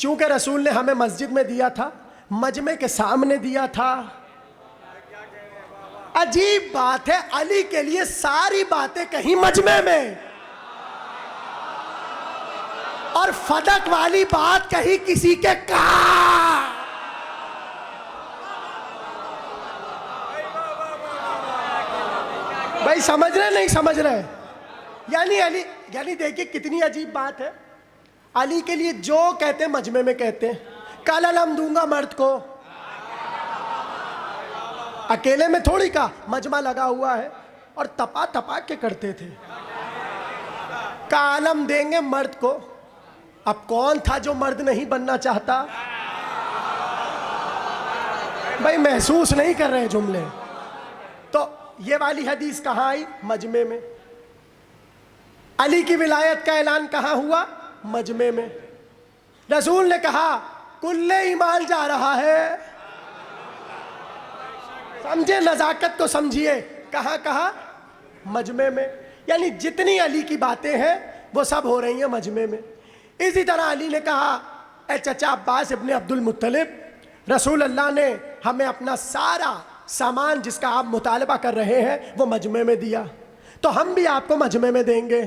चूंकि रसूल ने हमें मस्जिद में दिया था, मजमे के सामने दिया था। अजीब बात है, अली के लिए सारी बातें कहीं मजमे में और फदक वाली बात कहीं किसी के कहा। भाई समझ रहे नहीं समझ रहे? यानी देखिए कितनी अजीब बात है। अली के लिए जो कहते हैं मजमे में कहते हैं। कल अलम दूंगा मर्द को, अकेले में थोड़ी का मजमा लगा हुआ है और तपा तपा के करते थे। कालम देंगे मर्द को, अब कौन था जो मर्द नहीं बनना चाहता? भाई महसूस नहीं कर रहे जुमले। तो ये वाली हदीस कहाँ आई? मजमे में। अली की विलायत का ऐलान कहाँ हुआ? मजमे में। रसूल ने कहा कुल्ले ईमान जा रहा है। समझे नजाकत को, समझिए। कहाँ कहा? मजमे में। यानी जितनी अली की बातें हैं वो सब हो रही हैं मजमे में। इसी तरह अली ने कहा, ए चचा अब्बास इब्ने अब्दुल मुत्तलिब, रसूल अल्लाह ने हमें अपना सारा सामान जिसका आप मुतालबा कर रहे हैं वो मजमे में दिया, तो हम भी आपको मजमे में देंगे।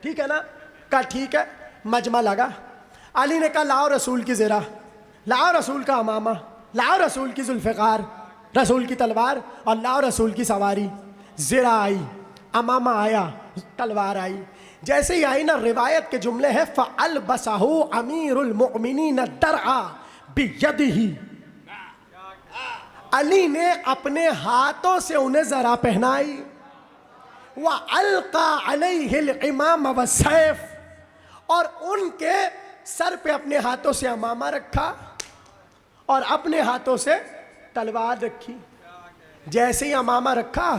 ठीक है ना? कहा ठीक है। मजमा लगा। अली ने कहा लाओ रसूल की ज़रा, लाओ रसूल का अमामा, लाओ रसूल की जुल्फ़िकार, रसूल की तलवार, और लाओ रसूल की सवारी। ज़रा आई, अमामा आया, तलवार आई। जैसे ही आई ना, रिवायत के जुमले हैं फ़अल बसाहु अमीरुल मुअमिनीन दरआ बियदिही। अली ने अपने हाथों से उन्हें ज़रा पहनाई। व अलका अलैहिल इमाम व सैफ, और उनके सर पे अपने हाथों से अमामा रखा और अपने हाथों से तलवार रखी। जैसे ही अमामा रखा,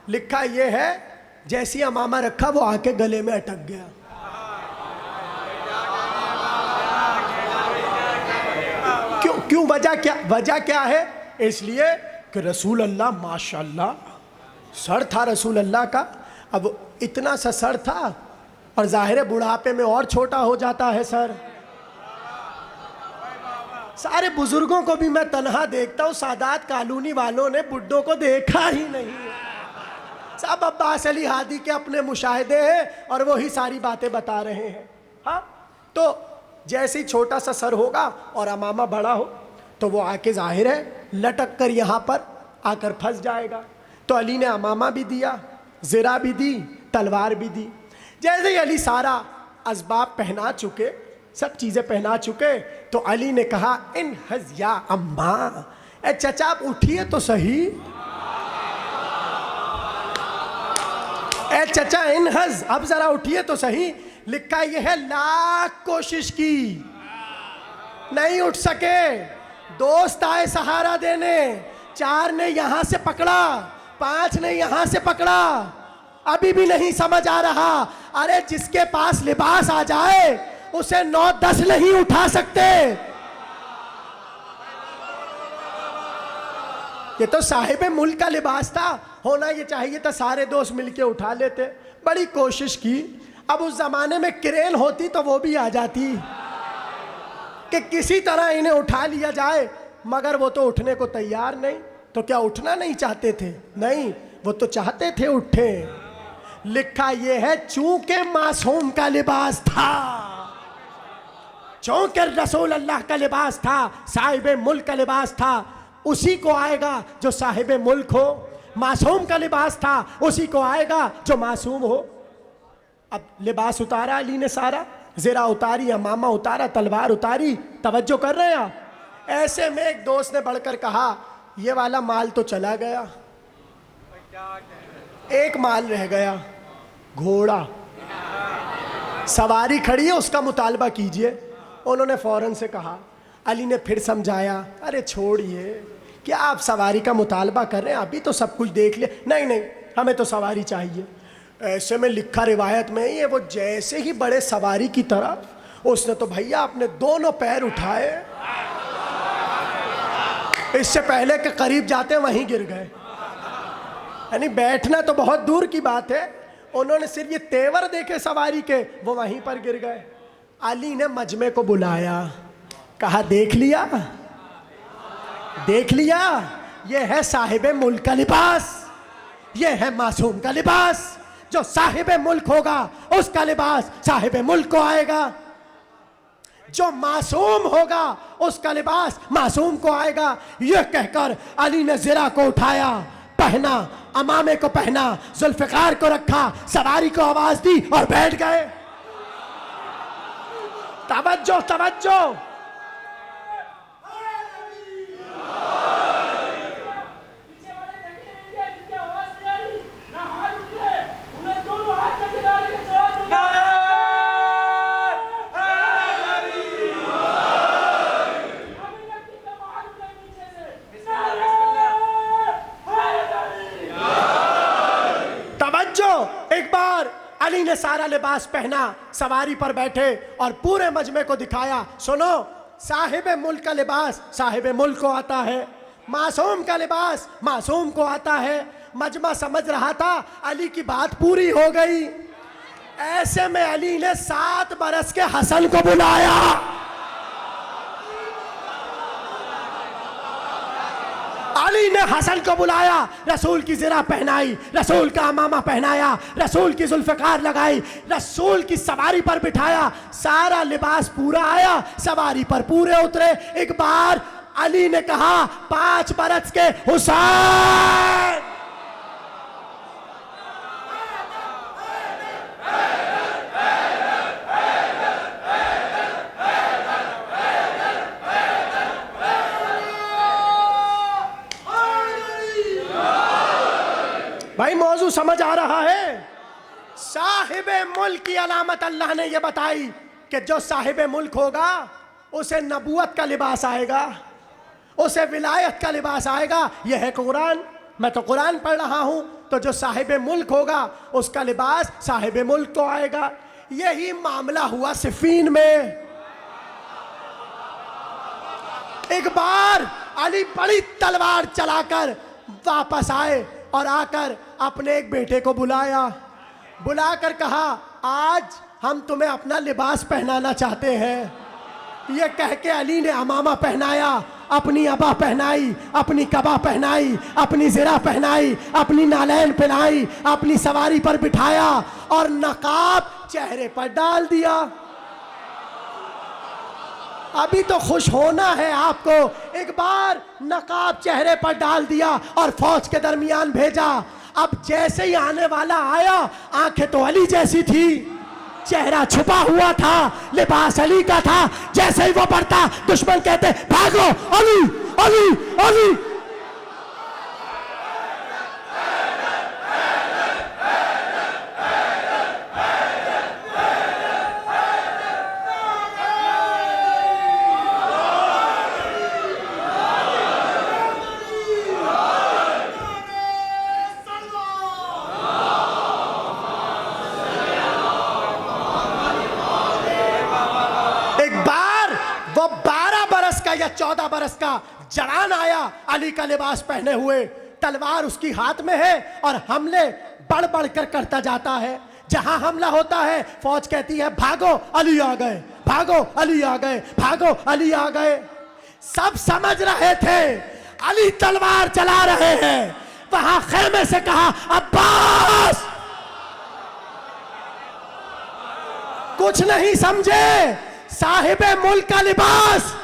लिखा ये है जैसे ही अमामा रखा वो आके गले में अटक गया। क्यों? वजह क्या है? इसलिए कि रसूल अल्लाह, माशाल्लाह, सर था रसूल अल्लाह का। अब इतना सा सर था, और ज़ाहिर बुढ़ापे में और छोटा हो जाता है सर। सारे बुजुर्गों को भी मैं तन्हा देखता हूँ, सादात कॉलोनी वालों ने बुड्ढों को देखा ही नहीं। सब अब्बास अली हादी के अपने मुशाहिदे हैं और वही सारी बातें बता रहे हैं। हाँ, तो जैसे ही छोटा सा सर होगा और अमामा बड़ा हो तो वो आके ज़ाहिर है लटक कर यहाँ पर आकर फंस जाएगा। तो अली ने अमामा भी दिया, ज़रा भी दी, तलवार भी दी। जैसे ही अली सारा असबाब पहना चुके, सब चीज़ें पहना चुके, तो अली ने कहा इन हज या अम्मा, ए चचा आप उठिए तो सही। ए चचा इन हज, अब ज़रा उठिए तो सही। लिखा यह है लाख कोशिश की, नहीं उठ सके। दोस्त आए सहारा देने, 4 ने यहाँ से पकड़ा, 5 ने यहाँ से पकड़ा, अभी भी नहीं समझ आ रहा। अरे जिसके पास लिबास आ जाए उसे 9-10 नहीं उठा सकते। ये तो साहिब मुल्क का लिबास था, होना ये चाहिए था सारे दोस्त मिलके उठा लेते। बड़ी कोशिश की। अब उस जमाने में क्रेन होती तो वो भी आ जाती कि किसी तरह इन्हें उठा लिया जाए, मगर वो तो उठने को तैयार नहीं। तो क्या उठना नहीं चाहते थे? नहीं, वो तो चाहते थे उठे। लिखा ये है चूंकि मासूम का लिबास था, चूंकि रसूल अल्लाह का लिबास था, साहिब मुल्क का लिबास था, उसी को आएगा जो साहिब मुल्क हो। मासूम का लिबास था, उसी को आएगा जो मासूम हो। अब लिबास उतारा अली ने सारा, ज़रा उतारी, अमामा उतारा, तलवार उतारी। तवज्जो कर रहे हैं आप? ऐसे में एक दोस्त ने बढ़कर कहा ये वाला माल तो चला गया, एक माल रह गया, घोड़ा। सवारी खड़ी है, उसका मुतालबा कीजिए। उन्होंने फ़ौरन से कहा। अली ने फिर समझाया, अरे छोड़िए, क्या आप सवारी का मुतालबा कर रहे हैं? अभी तो सब कुछ देख लिया। नहीं नहीं, हमें तो सवारी चाहिए। ऐसे में लिखा रिवायत में ये वो जैसे ही बड़े सवारी की तरफ, उसने तो भैया अपने दोनों पैर उठाए, इससे पहले के करीब जाते वहीं गिर गए। यानी बैठना तो बहुत दूर की बात है, उन्होंने सिर्फ ये तेवर देखे सवारी के, वो वहीं पर गिर गए। अली ने मजमे को बुलाया, कहा देख लिया, देख लिया, ये है साहिब मुल्क का लिबास, ये है मासूम का लिबास। जो साहिब मुल्क होगा उसका लिबास साहिब मुल्क को आएगा, जो मासूम होगा उसका लिबास मासूम को आएगा। यह कहकर अली ने ज़रा को उठाया, पहना, अमामे को पहना, जुल्फ़िकार को रखा, सवारी को आवाज दी और बैठ गए। तवज्जो तवज्जो। अली ने सारा लिबास पहना, सवारी पर बैठे और पूरे मजमे को दिखाया, सुनो साहिब मुल्क का लिबास साहिब मुल्क को आता है, मासूम का लिबास मासूम को आता है। मजमा समझ रहा था अली की बात पूरी हो गई। ऐसे में अली ने 7 बरस के हसन को बुलाया। अली ने हसन को बुलाया, रसूल की ज़रा पहनाई, रसूल का अमामा पहनाया, रसूल की जुल्फ़कार लगाई, रसूल की सवारी पर बिठाया, सारा लिबास पूरा आया, सवारी पर पूरे उतरे। एक बार अली ने कहा, 5 बरस के हुसैन। भाई मौजू समझ आ रहा है? साहिब मुल्क की अलामत अल्लाह ने यह बताई कि जो साहिब मुल्क होगा उसे नबूवत का लिबास आएगा, उसे विलायत का लिबास आएगा। यह है कुरान, मैं तो कुरान पढ़ रहा हूं। तो जो साहिब मुल्क होगा उसका लिबास साहिब मुल्क को आएगा। यही मामला हुआ सिफीन में। एक बार अली बड़ी तलवार चलाकर वापस आए और आकर अपने एक बेटे को बुलाकर कहा, आज हम तुम्हें अपना लिबास पहनाना चाहते हैं। ये कह के अली ने अमामा पहनाया, अपनी अबा पहनाई, अपनी कबा पहनाई, अपनी ज़रा पहनाई, अपनी नालैन पहनाई, अपनी सवारी पर बिठाया और नकाब चेहरे पर डाल दिया। अभी तो खुश होना है आपको। एक बार नकाब चेहरे पर डाल दिया और फौज के दरमियान भेजा। अब जैसे ही आने वाला आया, आंखें तो अली जैसी थी, चेहरा छुपा हुआ था, लिबास अली का था। जैसे ही वो बढ़ता, दुश्मन कहते भागो, अली अली अली। या 14 बरस का जवान आया अली का लिबास पहने हुए, तलवार उसकी हाथ में है और हमले बढ़ बढ़ कर करता जाता है। जहां हमला होता है फौज कहती है भागो अली आ गए, भागो अली आ गए, भागो अली आ गए। सब समझ रहे थे अली तलवार चला रहे हैं। वहां खेमे से कहा, अब्बास। कुछ नहीं समझे, साहिब मुल्क का लिबास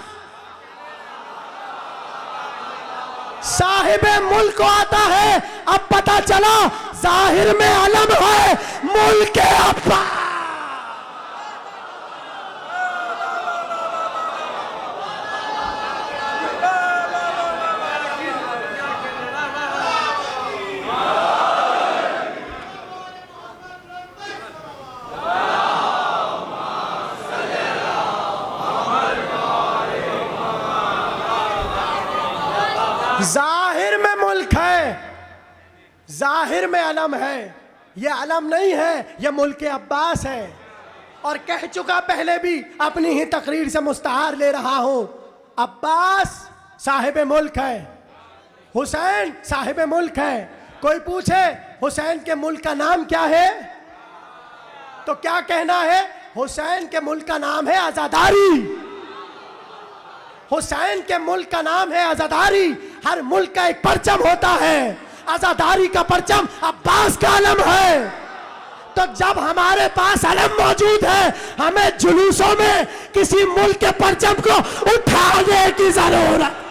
साहिब मुल्क को आता है। अब पता चला जाहिर में अलम है मुल्क के अब्बा। जाहिर में मुल्क है, जाहिर में अलम है। यह अलम नहीं है, यह मुल्क अब्बास है। और कह चुका पहले भी, अपनी ही तकरीर से मुस्ताहार ले रहा हूं। अब्बास साहिब मुल्क है, हुसैन साहिब मुल्क है। कोई पूछे हुसैन के मुल्क का नाम क्या है, तो क्या कहना है? हुसैन के मुल्क का नाम है आजादारी। हुसैन के मुल्क का नाम है आजादारी। हर मुल्क का एक परचम होता है, आजादारी का परचम अब्बास का अलम है। तो जब हमारे पास अलम मौजूद है, हमें जुलूसों में किसी मुल्क के परचम को उठाने की जरूरत।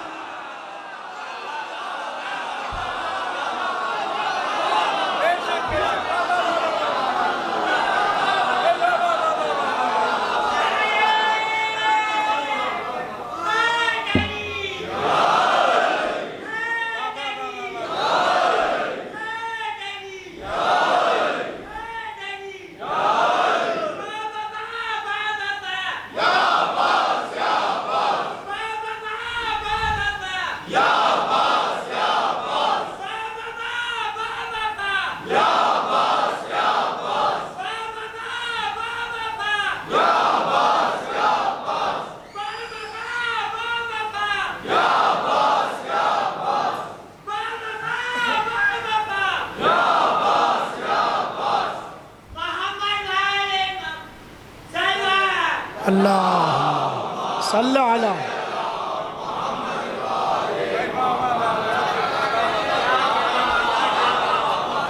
अल्लाह सल्लल्लाहु अलैहि।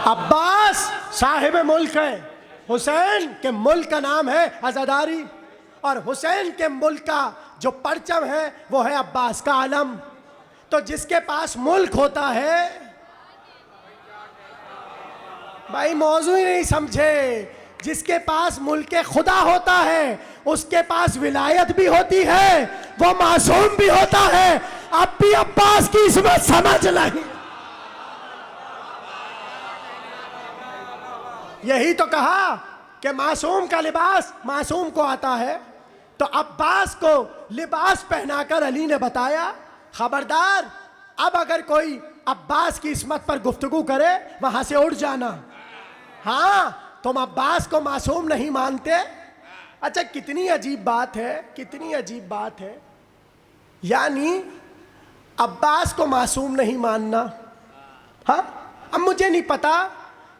अब्बास साहिब मुल्क है, हुसैन के मुल्क का नाम है अज़ादारी, और हुसैन के मुल्क का जो परचम है वो है अब्बास का आलम। तो जिसके पास मुल्क होता है, भाई मौजू ही नहीं समझे, जिसके पास मुल्क खुदा होता है उसके पास विलायत भी होती है, वो मासूम भी होता है। अब भी अब्बास की इसमें समझ नहीं। यही तो कहा कि मासूम का लिबास मासूम को आता है। तो अब्बास को लिबास पहनाकर अली ने बताया, खबरदार अब अगर कोई अब्बास की इस्मत पर गुफ्तगू करे वहां से उठ जाना। हाँ, तुम अब्बास को मासूम नहीं मानते। अच्छा, कितनी अजीब बात है, कितनी अजीब बात है। यानी अब्बास को मासूम नहीं मानना। हाँ, अब मुझे नहीं पता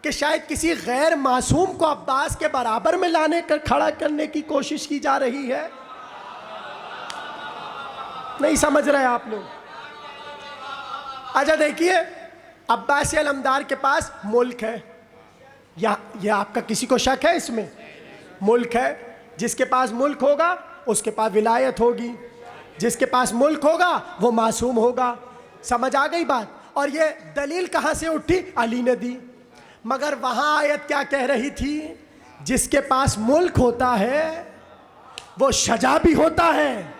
कि शायद किसी गैर मासूम को अब्बास के बराबर में लाने कर खड़ा करने की कोशिश की जा रही है। नहीं समझ रहे आप लोग। अच्छा देखिए, अब्बास अलमदार के पास मुल्क है, या आपका किसी को शक है इसमें? मुल्क है। जिसके पास मुल्क होगा उसके पास विलायत होगी, जिसके पास मुल्क होगा वो मासूम होगा। समझ आ गई बात? और ये दलील कहाँ से उठी? अली ने दी। मगर वहाँ आयत क्या कह रही थी? जिसके पास मुल्क होता है वो शजा भी होता है।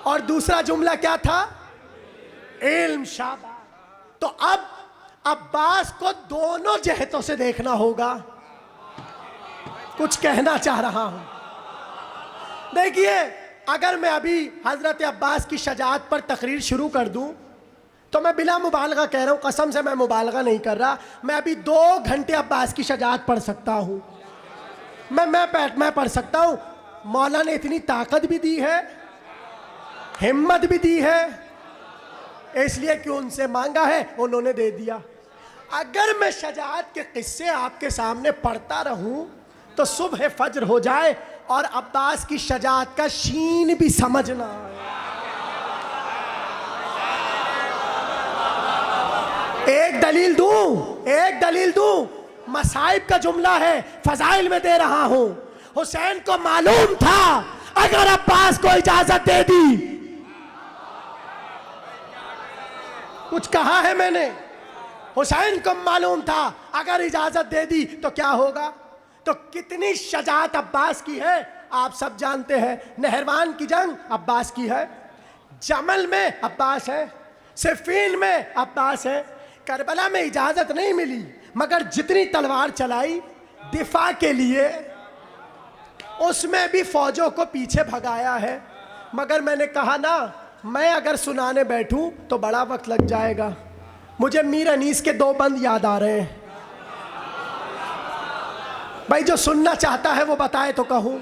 और दूसरा जुमला क्या था? इल्म शाबा। तो अब अब्बास को दोनों जहतों से देखना होगा। कुछ कहना चाह रहा हूं। देखिए, अगर मैं अभी हजरत अब्बास की शजाअत पर तकरीर शुरू कर दूं तो मैं बिला मुबालगा कह रहा हूं, कसम से मैं मुबालगा नहीं कर रहा, मैं अभी 2 घंटे अब्बास की शजाअत पढ़ सकता हूं। मैं पढ़ सकता हूं। मौला ने इतनी ताकत भी दी है, हिम्मत भी दी है, इसलिए कि उनसे मांगा है उन्होंने दे दिया। अगर मैं शजाअत के किस्से आपके सामने पढ़ता रहूं तो सुबह फज्र हो जाए और अब्बास की शजाअत का शीन भी समझ ना आए। एक दलील दूं, मसाइब का जुमला है, फजाइल में दे रहा हूं। हुसैन को मालूम था अगर अब्बास को इजाजत दे दी, कुछ कहा है मैंने? हुसैन को मालूम था अगर इजाजत दे दी तो क्या होगा। तो कितनी शजाअत अब्बास की है आप सब जानते हैं। नहरवान की जंग अब्बास की है, जमल में अब्बास है, सिफीन में अब्बास है। करबला में इजाजत नहीं मिली, मगर जितनी तलवार चलाई दिफा के लिए, उसमें भी फौजों को पीछे भगाया है। मगर मैंने कहा ना, मैं अगर सुनाने बैठूं तो बड़ा वक्त लग जाएगा। मुझे मीर अनीस के 2 बंद याद आ रहे हैं। भाई जो सुनना चाहता है वो बताए तो कहूं।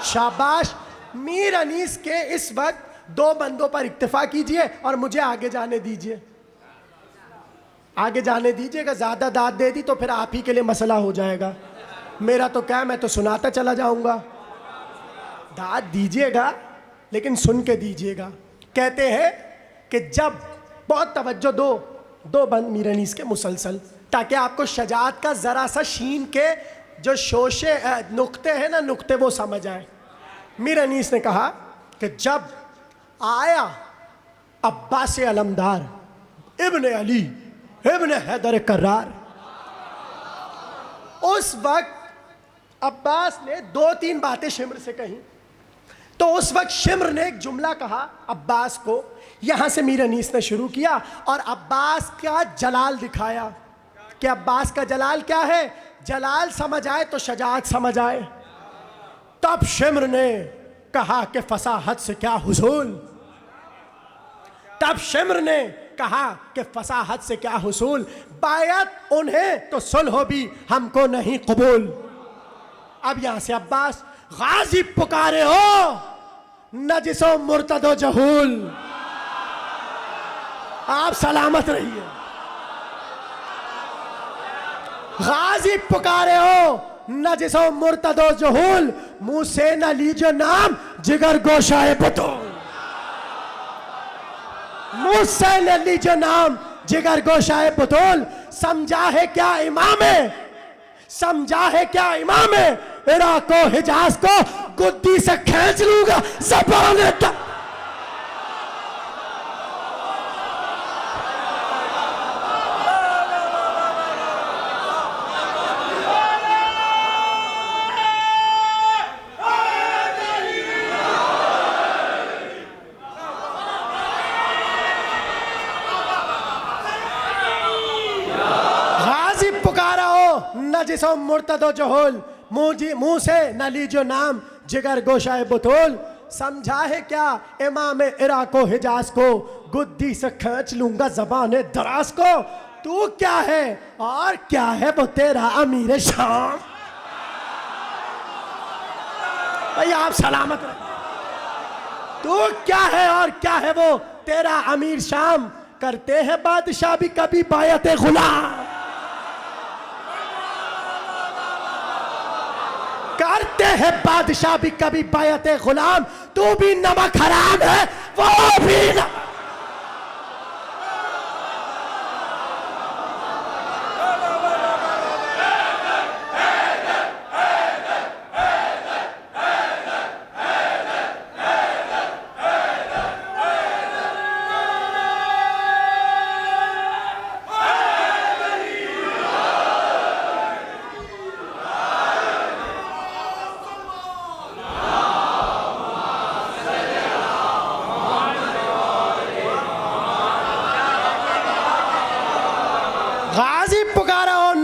शाबाश। मीर अनीस के इस वक्त 2 बंदों पर इक्तिफा कीजिए और मुझे आगे जाने दीजिए। आगे जाने दीजिएगा। ज़्यादा दाद दे दी तो फिर आप ही के लिए मसला हो जाएगा। मेरा तो क्या, मैं तो सुनाता चला जाऊंगा। दाद दीजिएगा लेकिन सुन के दीजिएगा। कहते हैं कि जब, बहुत तवज्जो दो बंद मीर अनीस के मुसलसल, ताकि आपको शजाअत का ज़रा सा शीन के जो शोशे नुक्ते हैं ना, नुक्ते वो समझ आए। मीर अनीस ने कहा कि जब आया अब्बास अलमदार इब्न अली इब्न हैदर कर्रार, उस वक्त अब्बास ने 2-3 बातें शिम्र से कही। तो उस वक्त शिम्र ने एक जुमला कहा अब्बास को। यहां से मीर अनीस ने शुरू किया और अब्बास का जलाल दिखाया कि अब्बास का जलाल क्या है। जलाल समझ आए तो शजाअत समझ आए। तब शिम्र ने कहा कि फसाहत से क्या हुसूल। तब शिम्र ने कहा कि फसाहत से क्या हुसूल, बायत उन्हें तो सुलह भी हमको नहीं कबूल। अब यहां से अब्बास, गाजी पुकारे हो नजिसो मुर्तदो जहूल, आप सलामत रहिए। गाजी पुकारे हो नजिसो मुर्तदो जहूल, मुंह से न लीजिए नाम जिगर गोशाए बतूल। मुंह से न लीजिए नाम जिगर गोशाए बतूल। समझा है क्या इमाम है, समझा है क्या इमाम है, इराक को हिजाज को गुद्दी से खींच लूंगा ज़बान तक। नजिसो मुर्तदो जहूल, मुंह से न लीजो नाम जिगर गोशाए बतूल। समझा है क्या इमाम इराक को हिजाज को गुद्दी से खींच लूंगा ज़बान दराज को। तू क्या है और क्या है वो तेरा अमीर शाम। भाई आप सलामत रहे। तू क्या है और क्या है वो तेरा अमीर शाम। करते हैं बादशाह भी कभी बायत गुलाम, करते हैं बादशाह भी कभी बायत गुलाम। तू भी नमक हराम है वो भी नमक।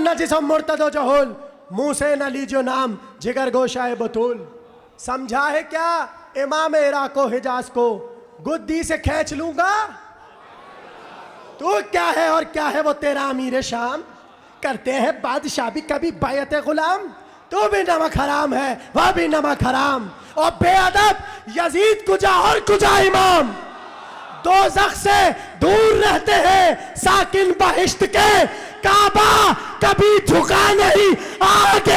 नजिसो मुर्तदो जहूल, मुंह से न लीजियो नाम जिगर गोशाए बतूल। समझा है क्या इमाम इराक को हिजाज को गुद्दी से खींच लूंगा। तू क्या है और क्या है वो तेरा अमीर शाम। करते हैं बादशाह भी कभी बायत गुलाम। तू भी नमक हराम है वह भी नमक हराम। और बेअदब यजीद कुजा और कुजा इमाम, दोज़ख से दूर रहते हैं साकिन बहिश्त के। काबा कभी झुका नहीं आगे।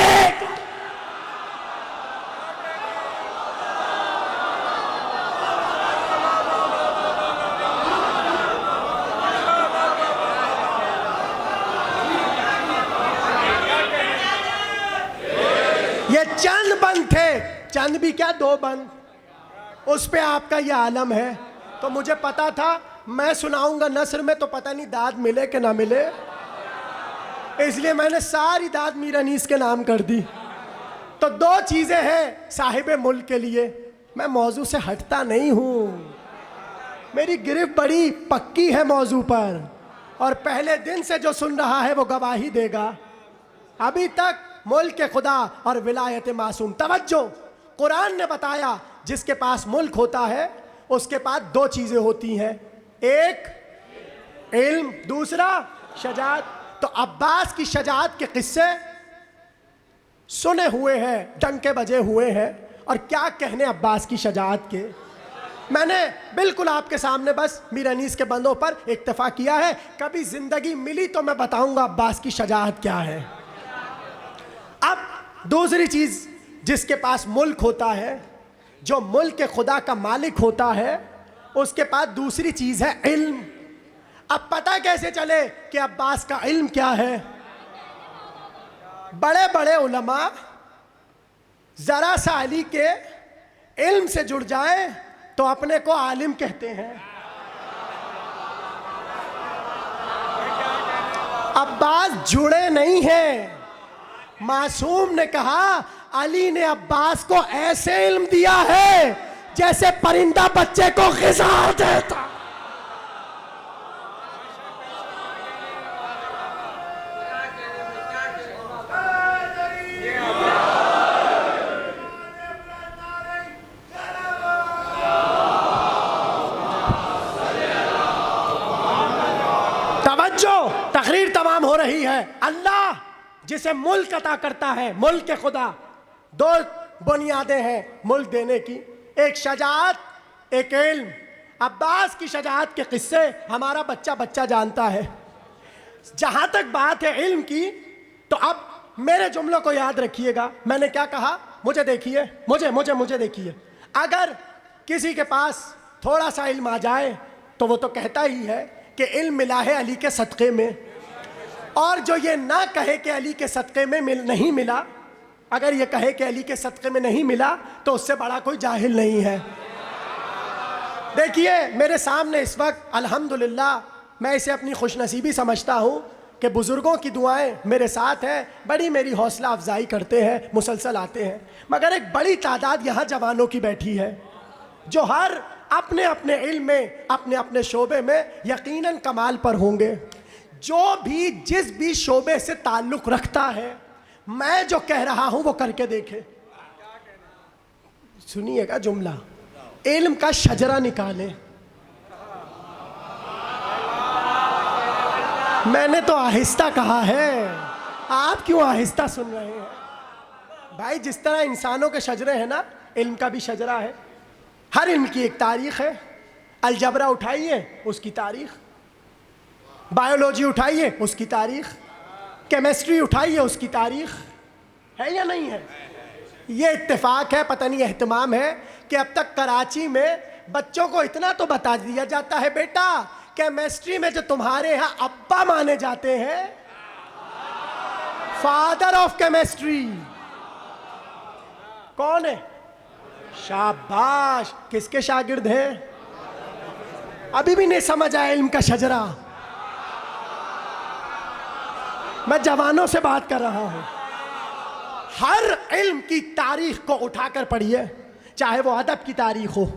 ये चंद बंद थे, चंद भी क्या दो बंद, उस पे आपका ये आलम है। तो मुझे पता था मैं सुनाऊंगा नस्र में तो पता नहीं दाद मिले कि ना मिले, इसलिए मैंने सारी दाद मीर अनीस के नाम कर दी। तो दो चीज़ें हैं साहिब मुल्क के लिए। मैं मौजू से हटता नहीं हूँ, मेरी गिरफ्त बड़ी पक्की है मौजू पर, और पहले दिन से जो सुन रहा है वो गवाही देगा। अभी तक मुल्क के खुदा और विलायत मासूम। तवज्जो, कुरान ने बताया जिसके पास मुल्क होता है उसके पास दो चीज़ें होती हैं, एक इल्म, दूसरा शजाअत। तो अब्बास की शजाअत के किस्से सुने हुए हैं, डंके बजे हुए हैं, और क्या कहने अब्बास की शजाअत के। मैंने बिल्कुल आपके सामने बस मीर अनीस के बंदों पर इक्तफा किया है। कभी जिंदगी मिली तो मैं बताऊंगा अब्बास की शजाअत क्या है। अब दूसरी चीज़, जिसके पास मुल्क होता है, जो मुल्क के खुदा का मालिक होता है, उसके पास दूसरी चीज़ है इल्म। अब पता कैसे चले कि अब्बास का इल्म क्या है। बड़े बड़े उलमा जरा सा अली के इल्म से जुड़ जाए तो अपने को आलिम कहते हैं। अब्बास जुड़े नहीं हैं। मासूम ने कहा अली ने अब्बास को ऐसे इल्म दिया है जैसे परिंदा बच्चे को ग़िज़ा देता। तकरीर तमाम हो रही है। अल्लाह जिसे मुल्क अता करता है, मुल्क के खुदा, दो बुनियादें हैं मुल्क देने की, एक शजाअत, एक इल्म। अब्बास की शजाअत के किस्से हमारा बच्चा बच्चा जानता है। जहाँ तक बात है इल्म की, तो अब मेरे जुमलों को याद रखिएगा। मैंने क्या कहा? मुझे देखिए, मुझे देखिए। अगर किसी के पास थोड़ा सा इल्म आ जाए तो वो तो कहता ही है कि इल्म मिला है अली के सदक़े में, और जो ये ना कहे कि अली के सदक़े में नहीं मिला, अगर ये कहे कि अली के सदक़े में नहीं मिला तो उससे बड़ा कोई जाहिल नहीं है। देखिए मेरे सामने इस वक्त अल्हम्दुलिल्लाह, मैं इसे अपनी खुशनसीबी समझता हूँ कि बुज़ुर्गों की दुआएं मेरे साथ हैं, बड़ी मेरी हौसला अफजाई करते हैं, मुसलसल आते हैं। मगर एक बड़ी तादाद यहाँ जवानों की बैठी है जो हर अपने अपने इल्म में, अपने अपने शोबे में यकीनन कमाल पर होंगे। जो भी जिस भी शोबे से ताल्लुक़ रखता है, मैं जो कह रहा हूँ वो करके देखे। सुनिएगा जुमला, इल्म का शजरा निकाले। मैंने तो आहिस्ता कहा है, आप क्यों आहिस्ता सुन रहे हैं? भाई जिस तरह इंसानों के शजरे हैं ना, इल्म का भी शजरा है। हर इल्म की एक तारीख है। अलजबरा उठाइए, उसकी तारीख। बायोलॉजी उठाइए, उसकी तारीख। केमिस्ट्री उठाइए, उसकी तारीख। है या नहीं है? ये इत्तेफाक है, पता नहीं एहतमाम है कि अब तक कराची में बच्चों को इतना तो बता दिया जाता है, बेटा केमिस्ट्री में जो तुम्हारे यहाँ अब्बा माने जाते हैं, फादर ऑफ केमिस्ट्री, कौन है? शाबाश। किसके शागिर्द हैं? अभी भी नहीं समझ आया इल्म का शजरा। मैं जवानों से बात कर रहा हूं। हर इल्म की तारीख को उठाकर पढ़िए, चाहे वो अदब की तारीख हो,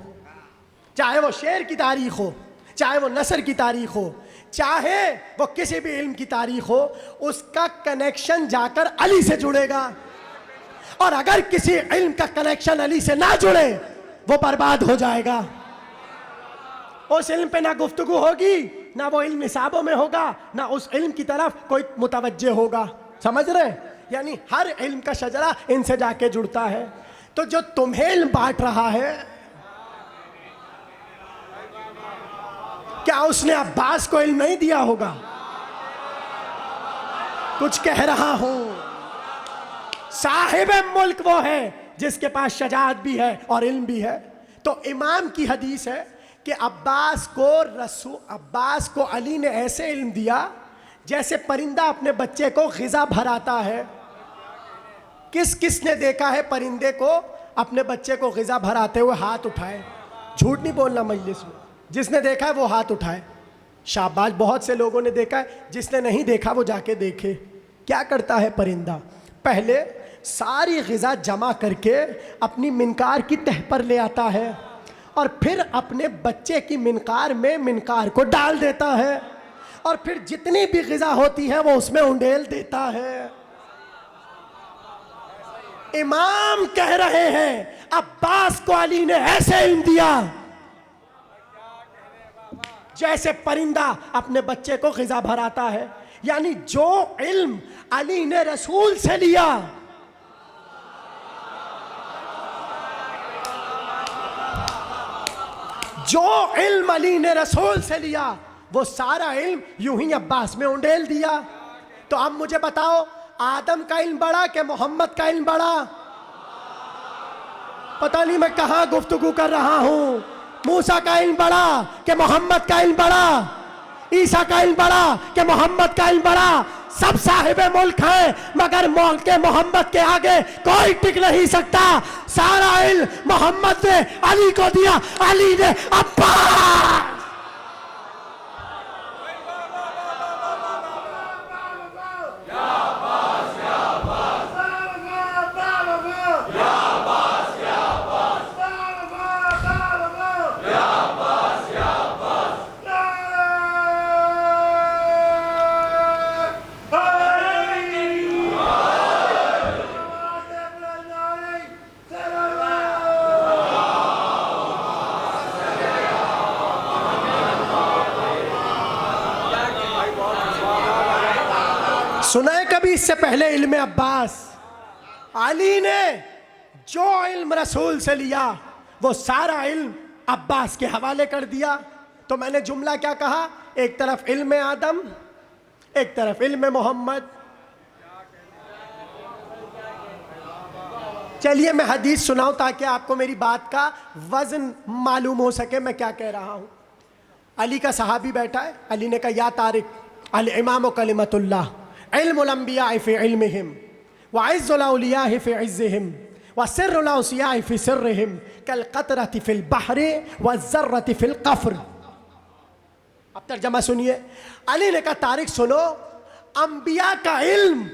चाहे वो शेर की तारीख हो, चाहे वो नसर की तारीख हो, चाहे वो किसी भी इल्म की तारीख हो, उसका कनेक्शन जाकर अली से जुड़ेगा। और अगर किसी इल्म का कनेक्शन अली से ना जुड़े, वो बर्बाद हो जाएगा। उस इल्म पे ना गुफ्तगू होगी, ना वो इल्म निसाबों में होगा, ना उस इल्म की तरफ कोई मुतवज्जे होगा। समझ रहे? यानी हर इल्म का शजरा इनसे जाके जुड़ता है। तो जो तुम्हें इल्म बांट रहा है, क्या उसने अब्बास को इल्म नहीं दिया होगा? कुछ कह रहा हूं। साहिब मुल्क वो है जिसके पास शजाअत भी है और इल्म भी है। तो इमाम की हदीस है कि अब्बास को अली ने ऐसे इल्म दिया जैसे परिंदा अपने बच्चे को ग़िज़ा भराता है। किसने देखा है परिंदे को अपने बच्चे को ग़िज़ा भराते हुए? हाथ उठाए। झूठ नहीं बोलना मजलिस में। जिसने देखा है वो हाथ उठाए। शाबाश, बहुत से लोगों ने देखा है। जिसने नहीं देखा वो जाके देखे। क्या करता है परिंदा? पहले सारी ग़िज़ा जमा करके अपनी मिनकार की तह पर ले आता है और फिर अपने बच्चे की मिनकार में मिनकार को डाल देता है और फिर जितनी भी ग़िज़ा होती है वो उसमें उंडेल देता है। इमाम कह रहे हैं अब्बास को अली ने ऐसे इल्म दिया जैसे परिंदा अपने बच्चे को ग़िज़ा भराता है। यानी जो इल्म अली ने रसूल से लिया, जो इल्म अली ने रसूल से लिया, वो सारा इल्म यूं ही अब्बास में उंडेल दिया। तो अब मुझे बताओ, आदम का इल्म बड़ा कि मोहम्मद का इल्म बड़ा? पता नहीं मैं कहां गुफ्तगू कर रहा हूं। मूसा का इल्म बड़ा कि मोहम्मद का इल्म बड़ा? ईसा का इल्म बड़ा कि मोहम्मद का इल्म बड़ा? सब साहिबे मुल्क हैं, मगर मुल्क के मोहम्मद के आगे कोई टिक नहीं सकता। सारा इल्म मोहम्मद ने अली को दिया, अली ने अब्बास। सुना है कभी इससे पहले इल्म अब्बास? अली ने जो इल्म रसूल से लिया वो सारा इल्म अब्बास के हवाले कर दिया। तो मैंने जुमला क्या कहा? एक तरफ इल्म आदम, एक तरफ इल्म मोहम्मद। चलिए मैं हदीस सुनाऊं ताकि आपको मेरी बात का वजन मालूम हो सके मैं क्या कह रहा हूं। अली का सहाबी बैठा है, अली ने कहा या तारिक अल इमाम कलिमतुल्लाह इल्मुल अंबिया फी इल्मिहिम व इज़्ज़ुल औलिया फी इज़्ज़िहिम व सिर्रुल औसिया फी सिर्रिहिम कल क़तरति फिल बहरि व ज़र्रति फिल क़फ्र। अब तर्जमा सुनिए। अली ने कहा तारिक सुनो, अंबिया का इल्म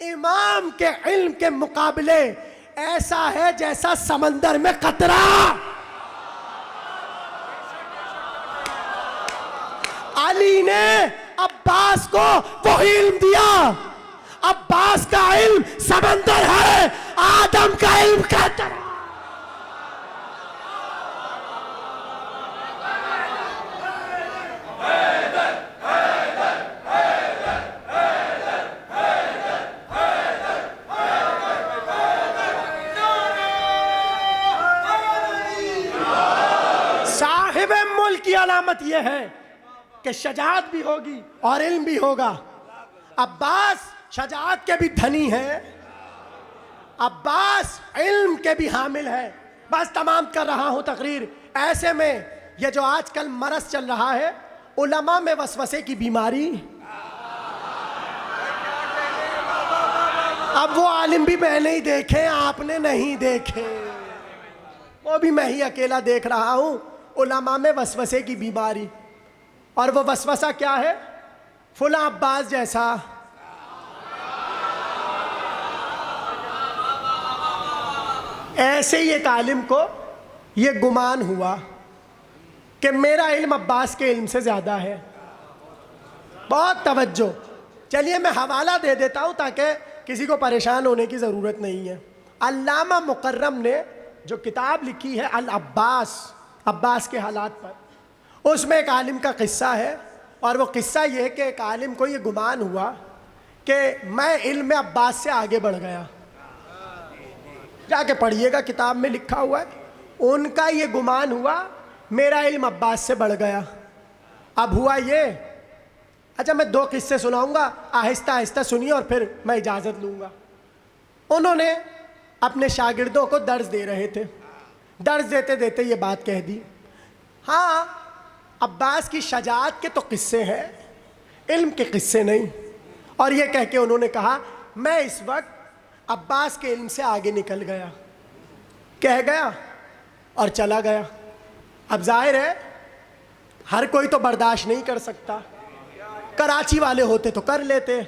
इमाम के इल्म के मुकाबले ऐसा है जैसा समंदर में कतरा। अली ने अब्बास को वो इल्म दिया। अब्बास का इल्म समंदर है, आदम का इल्म कतरा। की अलामत यह है कि शजाअत भी होगी और इल्म भी होगा। अब्बास शजाअत के भी धनी है, अब्बास इल्म के भी हामिल है। बस तमाम कर रहा हूं तकरीर। ऐसे में ये जो आजकल मरस चल रहा है, उलमा में वसवसे की बीमारी, अब वो आलिम भी मैंने ही देखे, आपने नहीं देखे, वो भी मैं ही अकेला देख रहा हूं। उलमा में वसवसे की बीमारी, और वो वसवसा क्या है? फुला अब्बास जैसा। ऐसे ही एक आलिम को ये गुमान हुआ कि मेरा इल्म अब्बास के इल्म से ज़्यादा है। बहुत तवज्जो। चलिए मैं हवाला दे देता हूँ ताकि किसी को परेशान होने की ज़रूरत नहीं है। अल्लामा मुकर्रम ने जो किताब लिखी है अल अब्बास, अब्बास के हालात पर, उसमें एक आलिम का किस्सा है। और वो किस्सा ये है कि एक आलिम को ये गुमान हुआ कि मैं इल्म में अब्बास से आगे बढ़ गया। जाके पढ़िएगा, किताब में लिखा हुआ है। उनका ये गुमान हुआ मेरा इल्म अब्बास से बढ़ गया। अब हुआ ये, अच्छा मैं दो किस्से सुनाऊंगा, आहिस्ता आहिस्ता सुनिए और फिर मैं इजाज़त लूँगा। उन्होंने अपने शागिर्दों को दर्स दे रहे थे, दर्स देते देते ये बात कह दी, हाँ अब्बास की शजाअत के तो किस्से हैं, इल्म के किस्से नहीं। और ये कह के उन्होंने कहा मैं इस वक्त अब्बास के इल्म से आगे निकल गया, कह गया और चला गया। अब जाहिर है हर कोई तो बर्दाश्त नहीं कर सकता, कराची वाले होते तो कर लेते।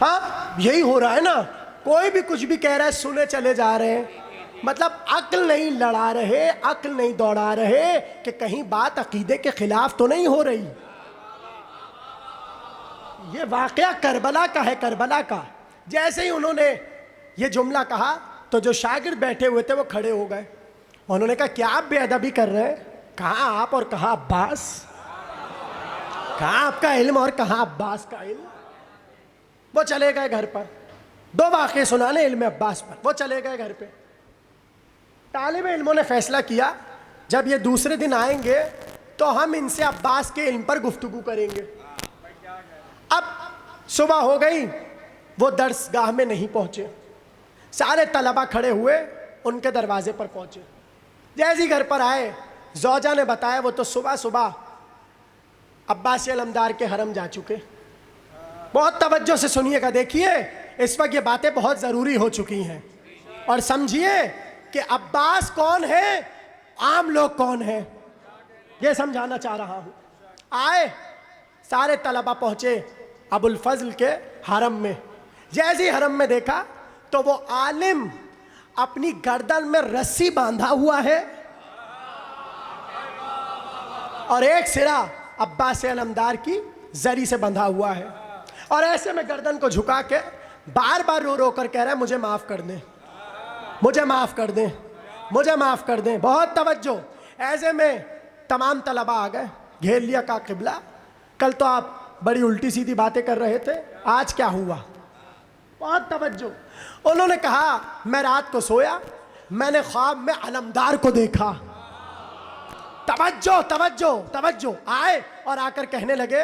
हाँ यही हो रहा है ना, कोई भी कुछ भी कह रहा है, सुने चले जा रहे हैं। मतलब अक्ल नहीं लड़ा रहे, अक्ल नहीं दौड़ा रहे कि कहीं बात अकीदे के खिलाफ तो नहीं हो रही। ये वाकया करबला का है, करबला का। जैसे ही उन्होंने ये जुमला कहा तो जो शागिर्द बैठे हुए थे वो खड़े हो गए। उन्होंने कहा क्या आप बेअदबी कर रहे हैं? कहाँ आप और कहाँ अब्बास, कहाँ आपका इल्म और कहाँ अब्बास का इल्म। वो चले गए घर पर, दो वाक़े सुनाने इल्म अब्बास पर। वो चले गए घर पे। तालिब इल्मों ने फैसला किया जब ये दूसरे दिन आएंगे तो हम इनसे अब्बास के इल्म पर गुफ्तगू करेंगे। अब सुबह हो गई, वो दर्सगाह में नहीं पहुँचे। सारे तलबा खड़े हुए उनके दरवाजे पर पहुँचे। जैसे ही घर पर आए, ज़ौजा ने बताया वो तो सुबह सुबह अब्बास अलमदार के हरम जा चुके। बहुत तवज्जो से सुनिएगा, देखिए इस वक्त ये बातें बहुत ज़रूरी हो चुकी हैं। और समझिए कि अब्बास कौन है, आम लोग कौन है, ये समझाना चाह रहा हूँ। आए सारे तलबा पहुँचे अबुल फजल के हरम में। जैसे ही हरम में देखा तो वो आलिम अपनी गर्दन में रस्सी बांधा हुआ है और एक सिरा अब्बास अलमदार की जरी से बंधा हुआ है। और ऐसे में गर्दन को झुका के बार बार रो रो कर कह रहा है मुझे माफ़ कर दें, मुझे माफ़ कर दें, मुझे माफ़ कर दें। बहुत तवज्जो। ऐसे में तमाम तलबा आ गए, घेर लिया। का किबला, कल तो आप बड़ी उल्टी सीधी बातें कर रहे थे, आज क्या हुआ? बहुत तवज्जो। उन्होंने कहा मैं रात को सोया, मैंने ख्वाब में अलमदार को देखा। तवज्जो तवज्जो तवज्जो। आए और आकर कहने लगे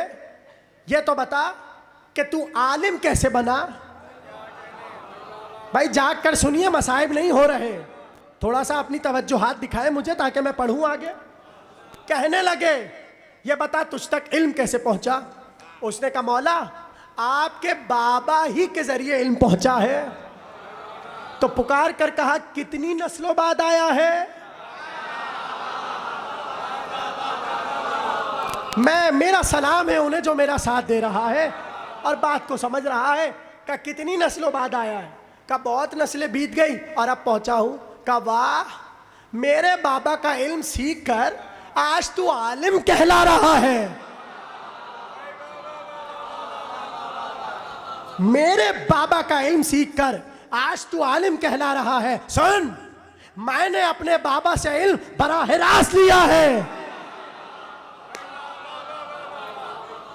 ये तो बता कि तू आलिम कैसे बना। भाई जाग कर सुनिए, मसाइब नहीं हो रहे, थोड़ा सा अपनी तवज्जुहात दिखाए मुझे ताकि मैं पढ़ूं आगे। कहने लगे ये बता तुझ तक इल्म कैसे पहुंचा। उसने कहा मौला आपके बाबा ही के जरिए इल्म पहुंचा है। तो पुकार कर कहा कितनी नस्लों बाद आया है। मेरा सलाम है उन्हें जो मेरा साथ दे रहा है और बात को समझ रहा है। का कितनी नस्लों बाद आया है। का बहुत नस्लें बीत गई और अब पहुंचा हूं। का वाह मेरे बाबा का इल्म सीख कर आज तू आलिम कहला रहा है। मेरे बाबा का इल्म सीख कर आज तू आलिम कहला रहा है। सुन, मैंने अपने बाबा से इल्म बराह रास्त लिया है।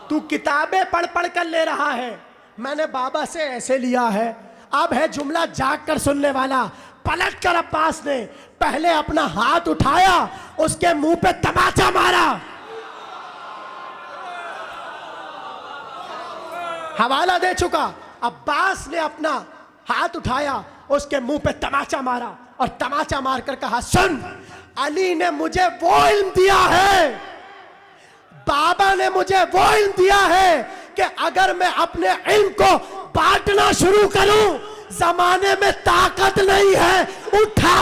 तू किताबें पढ़ पढ़ कर ले रहा है, मैंने बाबा से ऐसे लिया है। अब है जुमला जाग कर सुनने वाला। पलट कर अब्बास ने पहले अपना हाथ उठाया, उसके मुंह पे तमाचा मारा। हवाला दे चुका। अब्बास ने अपना हाथ उठाया, उसके मुंह पे तमाचा मारा और तमाचा मारकर कहा सुन, अली ने मुझे वो इल्म दिया है, बाबा ने मुझे वो इल्म दिया है कि अगर मैं अपने इल्म को बांटना शुरू करूं, जमाने में ताकत नहीं है, उठा।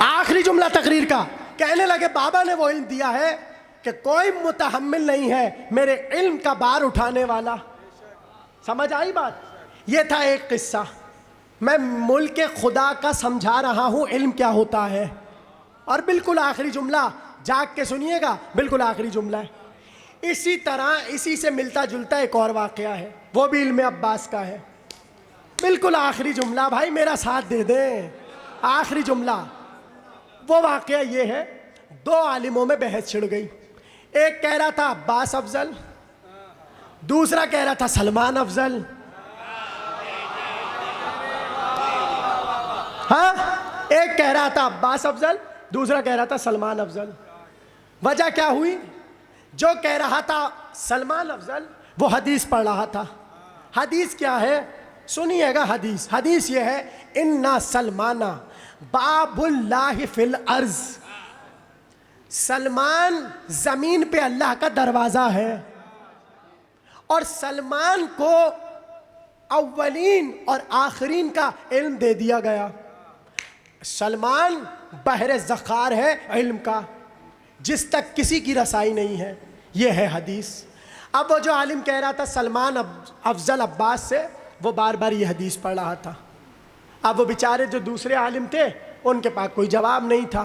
आखिरी जुमला तकरीर का। कहने लगे बाबा ने वो इल्म दिया है कि कोई मुतहम्मिल नहीं है मेरे इल्म का बार उठाने वाला। समझ आई बात। ये था एक किस्सा। मैं मुल्क खुदा का समझा रहा हूं इल्म क्या होता है। और बिल्कुल आखिरी जुमला, जाग के सुनिएगा, बिल्कुल आखिरी जुमला है। इसी तरह इसी से मिलता जुलता एक और वाकया है, वो भी इल्म अब्बास का है। बिल्कुल आखिरी जुमला, भाई मेरा साथ दे दें। आखिरी जुमला, वो वाकया ये है, दो आलिमों में बहस छिड़ गई। एक कह रहा था अब्बास अफजल, दूसरा कह रहा था सलमान अफजल। हाँ, एक कह रहा था अब्बास अफजल, दूसरा कह रहा था सलमान अफजल। वजह क्या हुई? जो कह रहा था सलमान अफजल वो हदीस पढ़ रहा था। हदीस क्या है सुनिएगा। हदीस ये है, इन्ना सलमाना बाबुल्लाहि फिल अर्ज। सलमान जमीन पे अल्लाह का दरवाजा है और सलमान को अव्वलीन और आखिरीन का इल्म दे दिया गया। सलमान बहरे ज़खार है इल्म का, जिस तक किसी की रसाई नहीं है। ये है हदीस। अब वो जो आलिम कह रहा था सलमान अफजल अब्बास से, वो बार बार ये हदीस पढ़ रहा था। अब वो बेचारे जो दूसरे आलिम थे उनके पास कोई जवाब नहीं था,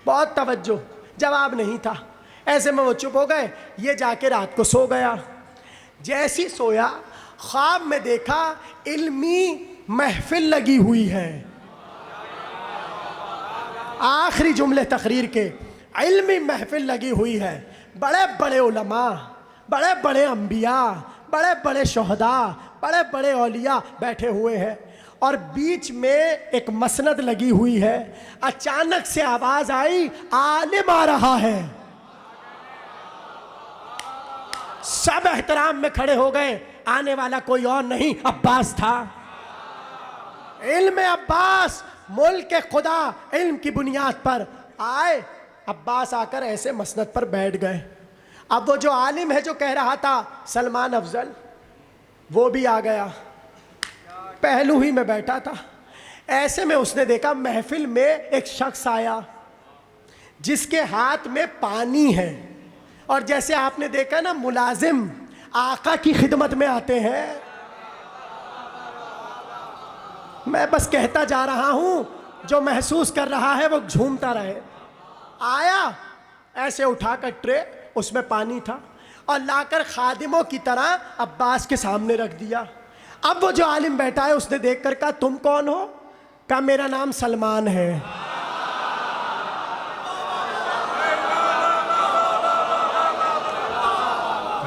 बहुत तवज्जो, जवाब नहीं था। ऐसे में वो चुप हो गए। ये जाके रात को सो गया। जैसी सोया, ख्वाब में देखा इल्मी महफिल लगी हुई है। आखिरी जुमले तकरीर के, इल्मी महफिल लगी हुई है। बड़े बड़े उलमा, बड़े बड़े अंबिया, बड़े बड़े शोहदा, बड़े बड़े औलिया बैठे हुए हैं और बीच में एक मसनद लगी हुई है। अचानक से आवाज आई, आलिम आ रहा है। सब एहतराम में खड़े हो गए। आने वाला कोई और नहीं, अब्बास था। इल्म अब्बास, मुल्क खुदा इल्म की बुनियाद पर आए। अब्बास आकर ऐसे मसनद पर बैठ गए। अब वो जो आलिम है जो कह रहा था सलमान अफजल, वो भी आ गया, पहलू ही में बैठा था। ऐसे में उसने देखा महफिल में एक शख्स आया जिसके हाथ में पानी है। और जैसे आपने देखा ना, मुलाजिम आका की खिदमत में आते हैं। मैं बस कहता जा रहा हूं, जो महसूस कर रहा है वो झूमता रहे। आया, ऐसे उठाकर ट्रे, उसमें पानी था और लाकर खादिमों की तरह अब्बास के सामने रख दिया। अब वो जो आलिम बैठा है उसने देखकर कहा, तुम कौन हो? कहा, मेरा नाम सलमान है।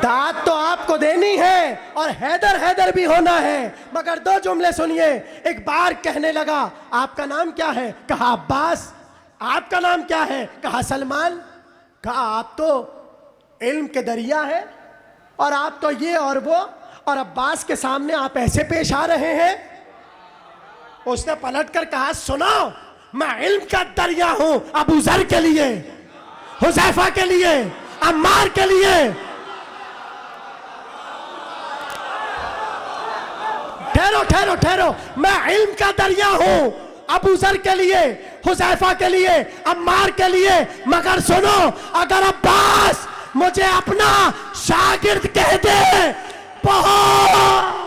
दाद तो आपको देनी है और हैदर हैदर भी होना है, मगर दो जुमले सुनिए। एक बार कहने लगा, आपका नाम क्या है? कहा अब्बास। आपका नाम क्या है? कहा सलमान। कहा आप तो इल्म के दरिया है और आप तो ये और वो, और अब्बास के सामने आप ऐसे पेश आ रहे हैं। उसने पलट कर कहा, सुनो, मैं इल्म का दरिया हूं अबू जर के लिए, हुज़ैफा के लिए, अम्मार के लिए। ठहरो ठहरो ठहरो, मैं इल्म का दरिया हूं अबू जर के लिए, हुज़ैफा के लिए, अम्मार के लिए, मगर सुनो, अगर अब्बास मुझे अपना शागिर्द कह दे, बहुत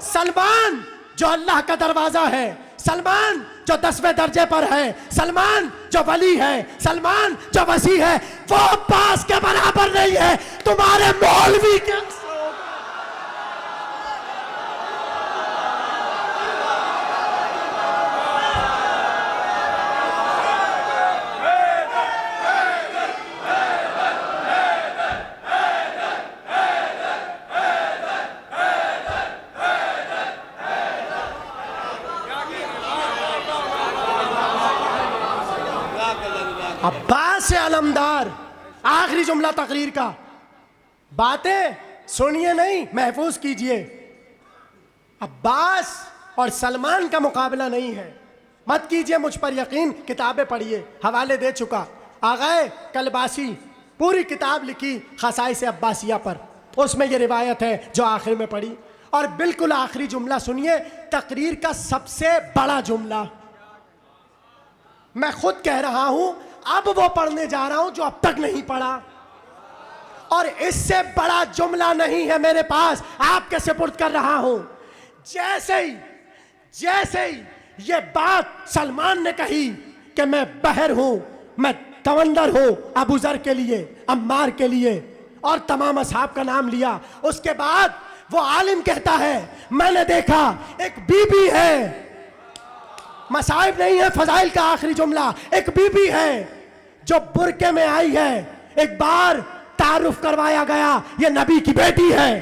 सलमान जो अल्लाह का दरवाजा है, सलमान जो 10वें दर्जे पर है, सलमान जो वली है, सलमान जो वसी है, वो अब्बास के बराबर नहीं है। तुम्हारे मौलवी के अब्बास से अलमदार। आखिरी जुमला तकरीर का, बातें सुनिए नहीं, महफूज कीजिए। अब्बास और सलमान का मुकाबला नहीं है, मत कीजिए मुझ पर यकीन। किताबें पढ़िए, हवाले दे चुका। आग़ाए कलबासी पूरी किताब लिखी खसाइस अब्बासिया पर, उसमें ये रिवायत है जो आखिर में पढ़ी। और बिल्कुल आखिरी जुमला सुनिए, तकरीर का सबसे बड़ा जुमला। मैं खुद कह रहा हूं, अब वो पढ़ने जा रहा हूं जो अब तक नहीं पढ़ा, और इससे बड़ा जुमला नहीं है मेरे पास, आपके सुपुर्द कर रहा हूं। जैसे ही ये बात सलमान ने कही कि मैं बहर हूं, मैं तवंदर हूं अबू जर के लिए, अम्मार के लिए, और तमाम असहाब का नाम लिया, उसके बाद वो आलिम कहता है, मैंने देखा एक बीबी है, मसाइब नहीं है, फजाइल का आखिरी जुमला, एक बीबी है जो बुरके में आई है। एक बार तारुफ करवाया गया, ये नबी की बेटी है।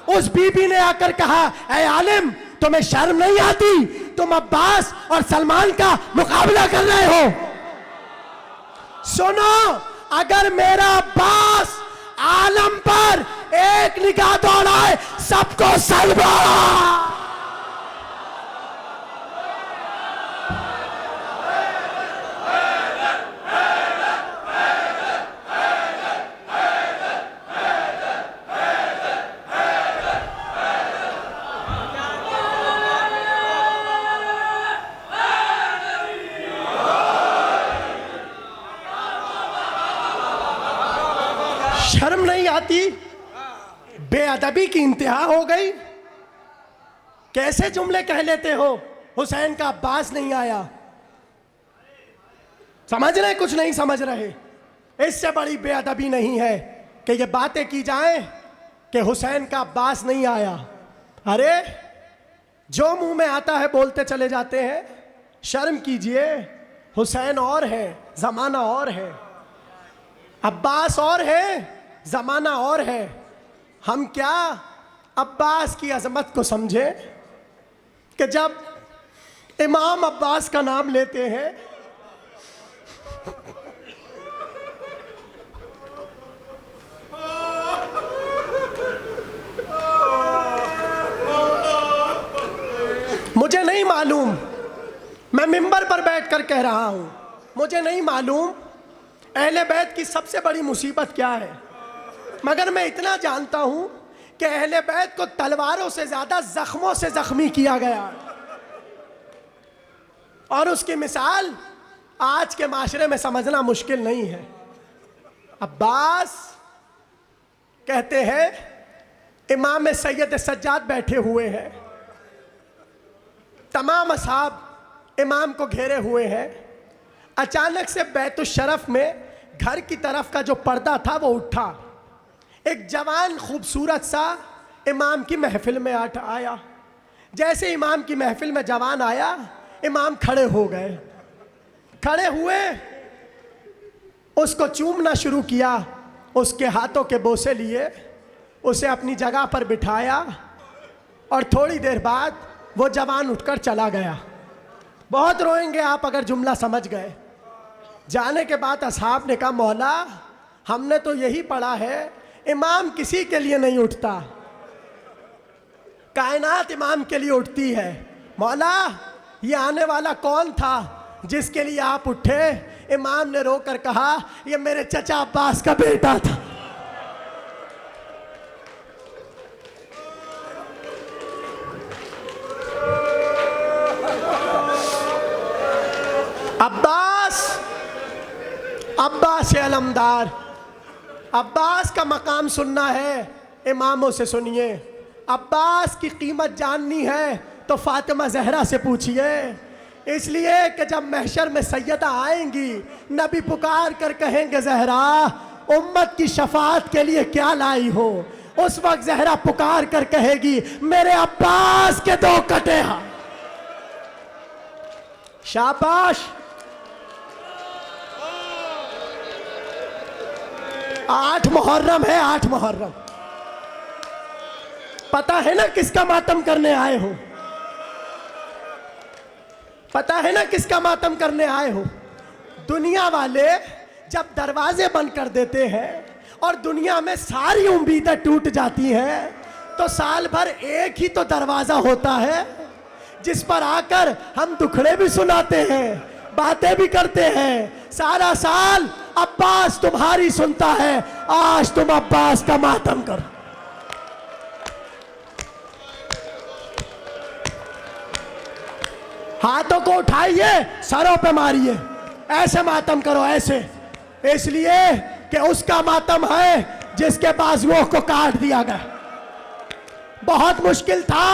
उस बीबी ने आकर कहा, ऐ आलिम, तुम्हें शर्म नहीं आती? तुम अब्बास और सलमान का मुकाबला कर रहे हो। सुनो, अगर मेरा अब्बास आलम पर एक निगाह दौड़ाए, सबको सलमान। शर्म नहीं आती? बेअदबी की इंतहा हो गई। कैसे जुमले कह लेते हो, हुसैन का अब्बास नहीं आया? समझ रहे? कुछ नहीं समझ रहे। इससे बड़ी बेअदबी नहीं है कि ये बातें की जाएं कि हुसैन का अब्बास नहीं आया। अरे जो मुंह में आता है बोलते चले जाते हैं। शर्म कीजिए, हुसैन और है, जमाना और है, अब्बास और है, जमाना और है। हम क्या अब्बास की अजमत को समझे कि जब इमाम अब्बास का नाम लेते हैं मुझे नहीं मालूम, मैं मिंबर पर बैठकर कह रहा हूं, मुझे नहीं मालूम अहले बैत की सबसे बड़ी मुसीबत क्या है, मगर मैं इतना जानता हूं कि अहले बैत को तलवारों से ज्यादा जख्मों से जख्मी किया गया, और उसकी मिसाल आज के माशरे में समझना मुश्किल नहीं है। अब्बास कहते हैं, इमाम सैयद सज्जाद बैठे हुए हैं, तमाम असहाब इमाम को घेरे हुए हैं। अचानक से बैतुल शरफ में घर की तरफ का जो पर्दा था वो उठा। एक जवान खूबसूरत सा इमाम की महफिल में आया। जैसे इमाम की महफिल में जवान आया, इमाम खड़े हो गए। खड़े हुए, उसको चूमना शुरू किया, उसके हाथों के बोसे लिए, उसे अपनी जगह पर बिठाया और थोड़ी देर बाद वो जवान उठकर चला गया। बहुत रोएंगे आप अगर जुमला समझ गए। जाने के बाद असहाब ने कहा, मौला हमने तो यही पढ़ा है इमाम किसी के लिए नहीं उठता, कायनात इमाम के लिए उठती है। मौला ये आने वाला कौन था जिसके लिए आप उठे? इमाम ने रोकर कहा, ये मेरे चचा अब्बास का बेटा था। अब्बास अलमदार, अब्बास का मकाम सुनना है, इमामों से सुनिए। अब्बास की कीमत जाननी है तो फातिमा जहरा से पूछिए। इसलिए कि जब महशर में सैयदा आएंगी, नबी पुकार कर कहेंगे, जहरा उम्मत की शफाअत के लिए क्या लाई हो? उस वक्त जहरा पुकार कर कहेगी, मेरे अब्बास के 2 कटे हाथ। शाबाश। 8 मुहर्रम है, 8 मुहर्रम। पता है ना किसका मातम करने आए हो? पता है ना किसका मातम करने आए हो? दुनिया वाले जब दरवाजे बंद कर देते हैं और दुनिया में सारी उम्मीदें टूट जाती हैं, तो साल भर एक ही तो दरवाजा होता है जिस पर आकर हम दुखड़े भी सुनाते हैं, बातें भी करते हैं। सारा साल अब्बास तुम्हारी सुनता है, आज तुम अब्बास का मातम करो। हाथों को उठाइए, सरों पे मारिए, ऐसे मातम करो, ऐसे। इसलिए कि उसका मातम है जिसके बाजुओं को काट दिया गया। बहुत मुश्किल था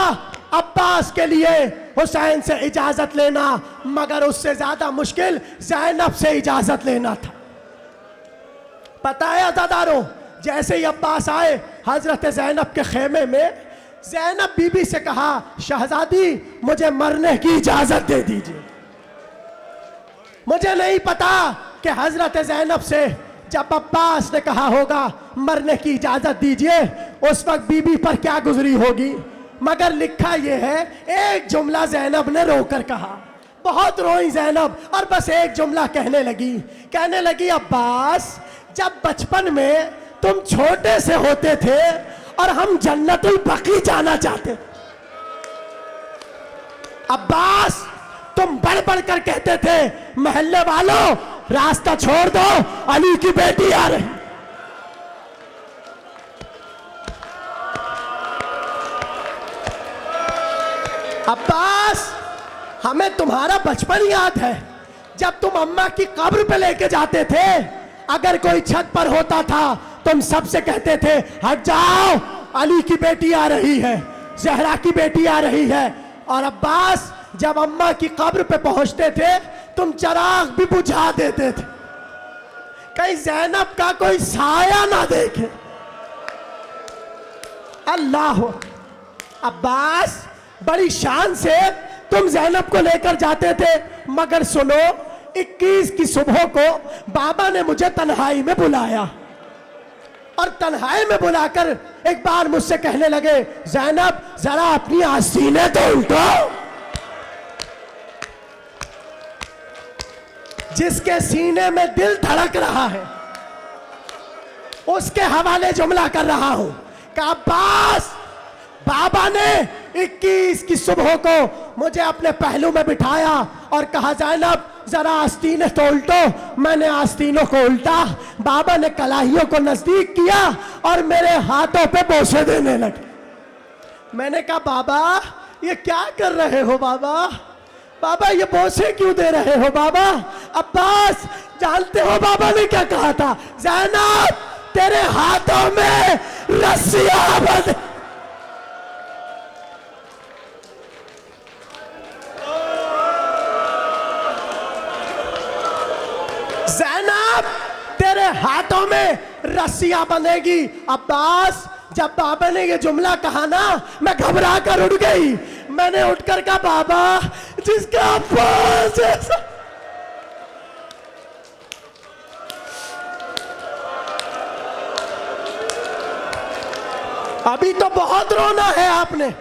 अब्बास के लिए हुसैन से इजाजत लेना, मगर उससे ज्यादा मुश्किल ज़ैनब से इजाजत लेना था। पता है अज़ादारों, जैसे ही अब्बास आए हजरत ज़ैनब के खेमे में, ज़ैनब बीबी से कहा, शहजादी मुझे मरने की इजाजत दे दीजिए। मुझे नहीं पता कि हजरत ज़ैनब से जब अब्बास ने कहा होगा मरने की इजाजत दीजिए, उस वक्त बीबी पर क्या गुजरी होगी, मगर लिखा यह है, एक जुमला ज़ैनब ने रोकर कहा। बहुत रोई ज़ैनब और बस एक जुमला कहने लगी, अब्बास जब बचपन में तुम छोटे से होते थे और हम जन्नतुल बकी जाना चाहते, अब्बास तुम बढ़ बढ़ कर कहते थे, महल्ले वालों रास्ता छोड़ दो, अली की बेटी आ रही। अब्बास हमें तुम्हारा बचपन याद है, जब तुम अम्मा की कब्र पे लेके जाते थे, अगर कोई छत पर होता था तुम सबसे कहते थे, हट जाओ, अली की बेटी आ रही है, ज़हरा की बेटी आ रही है। और अब्बास जब अम्मा की कब्र पे पहुंचते थे तुम चिराग भी बुझा देते थे, कहीं ज़ैनब का कोई साया ना देखे। अल्लाह। अब्बास बड़ी शान से तुम ज़ैनब को लेकर जाते थे, मगर सुनो 21 की सुबह को बाबा ने मुझे तन्हाई में बुलाया और तन्हाई में बुलाकर एक बार मुझसे कहने लगे, ज़ैनब जरा अपनी आस्तीनें तो उल्टो। जिसके सीने में दिल धड़क रहा है उसके हवाले जुमला कर रहा हूं कि अब्बास बाबा ने 21 की सुबह को मुझे अपने पहलू में बिठाया और कहा, ज़ैनब जरा आस्तीनें तो उल्टो। मैंने आस्तीनों को उल्टा, बाबा ने कलाहियों को नजदीक किया और मेरे हाथों पे बोसे देने लगे। मैंने कहा, बाबा ये क्या कर रहे हो? बाबा ये बोसे क्यों दे रहे हो बाबा? अब्बास जानते हो बाबा ने क्या कहा था? ज़ैनब तेरे हाथों में रस्सियां बंध। ज़ैनब तेरे मेरे हाथों में रस्सियां बंधेगी। अब्बास, जब बाबा ने ये जुमला कहा ना, मैं घबरा कर उठ गई। मैंने उठकर कहा, बाबा जिसका अब्बास जैसा। अभी तो बहुत रोना है आपने,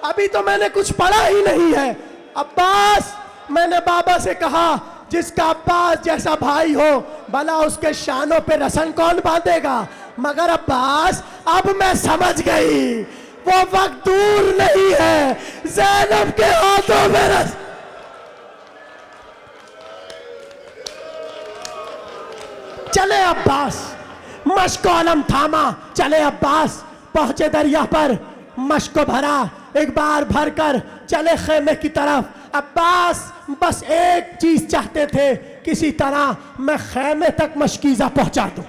अभी तो मैंने कुछ पढ़ा ही नहीं है। अब्बास, मैंने बाबा से कहा जिसका अब्बास जैसा भाई हो, भला उसके शानों पे रसन कौन बांधेगा। मगर अब्बास, अब मैं समझ गई, वो वक्त दूर नहीं है, ज़ैनब के हाथों में रस। चले अब्बास, मश्को अलम थामा, चले अब्बास। पहुंचे दरिया पर, मश्को भरा, एक बार भरकर चले खेमे की तरफ। अब्बास बस एक चीज चाहते थे, किसी तरह मैं खेमे तक मशकीज़ा पहुंचा दूं,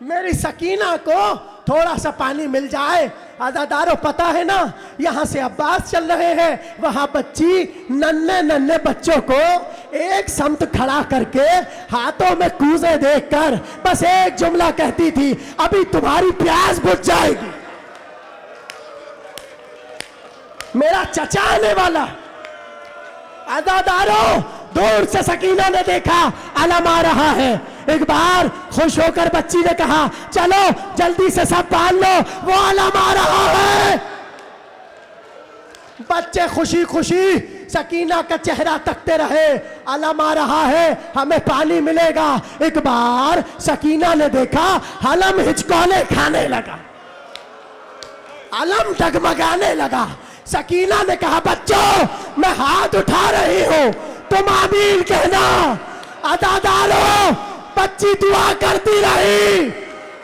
मेरी सकीना को थोड़ा सा पानी मिल जाए। अज़ादारों, पता है ना, यहाँ से अब्बास चल रहे हैं, वहां बच्ची नन्हे नन्हे बच्चों को एक समत खड़ा करके हाथों में कूजे देखकर बस एक जुमला कहती थी, अभी तुम्हारी प्यास बुझ जाएगी। मेरा चचा आने वाला। अज़ादारों, दूर से सकीना ने देखा अलम आ रहा है। एक बार खुश होकर बच्ची ने कहा, चलो जल्दी से सब बांध लो, वो अलम आ रहा है। बच्चे खुशी खुशी सकीना का चेहरा तकते रहे, अलम आ रहा है, हमें पानी मिलेगा। एक बार सकीना ने देखा अलम हिचकोले खाने लगा, अलम डगमगाने लगा। सकीना ने कहा, बच्चों मैं हाथ उठा रही हूं, तुम आमीन कहना। अज़ादारों, बच्ची दुआ करती रही,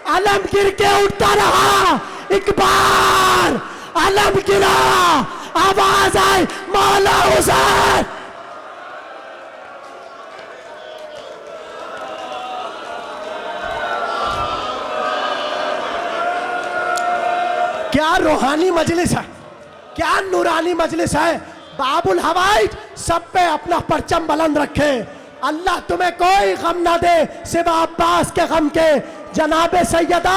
अलम गिर के उठता रहा। एक बार अलम गिरा, आवाज आई, मौला हुसैन। क्या रूहानी मजलिस है, क्या नूरानी मजलिस है। बाबुल हवाइज सब पे अपना परचम बुलंद रखे। अल्लाह तुम्हें कोई गम ना दे सिवा अब्बास के गम के। जनाबे सैयदा,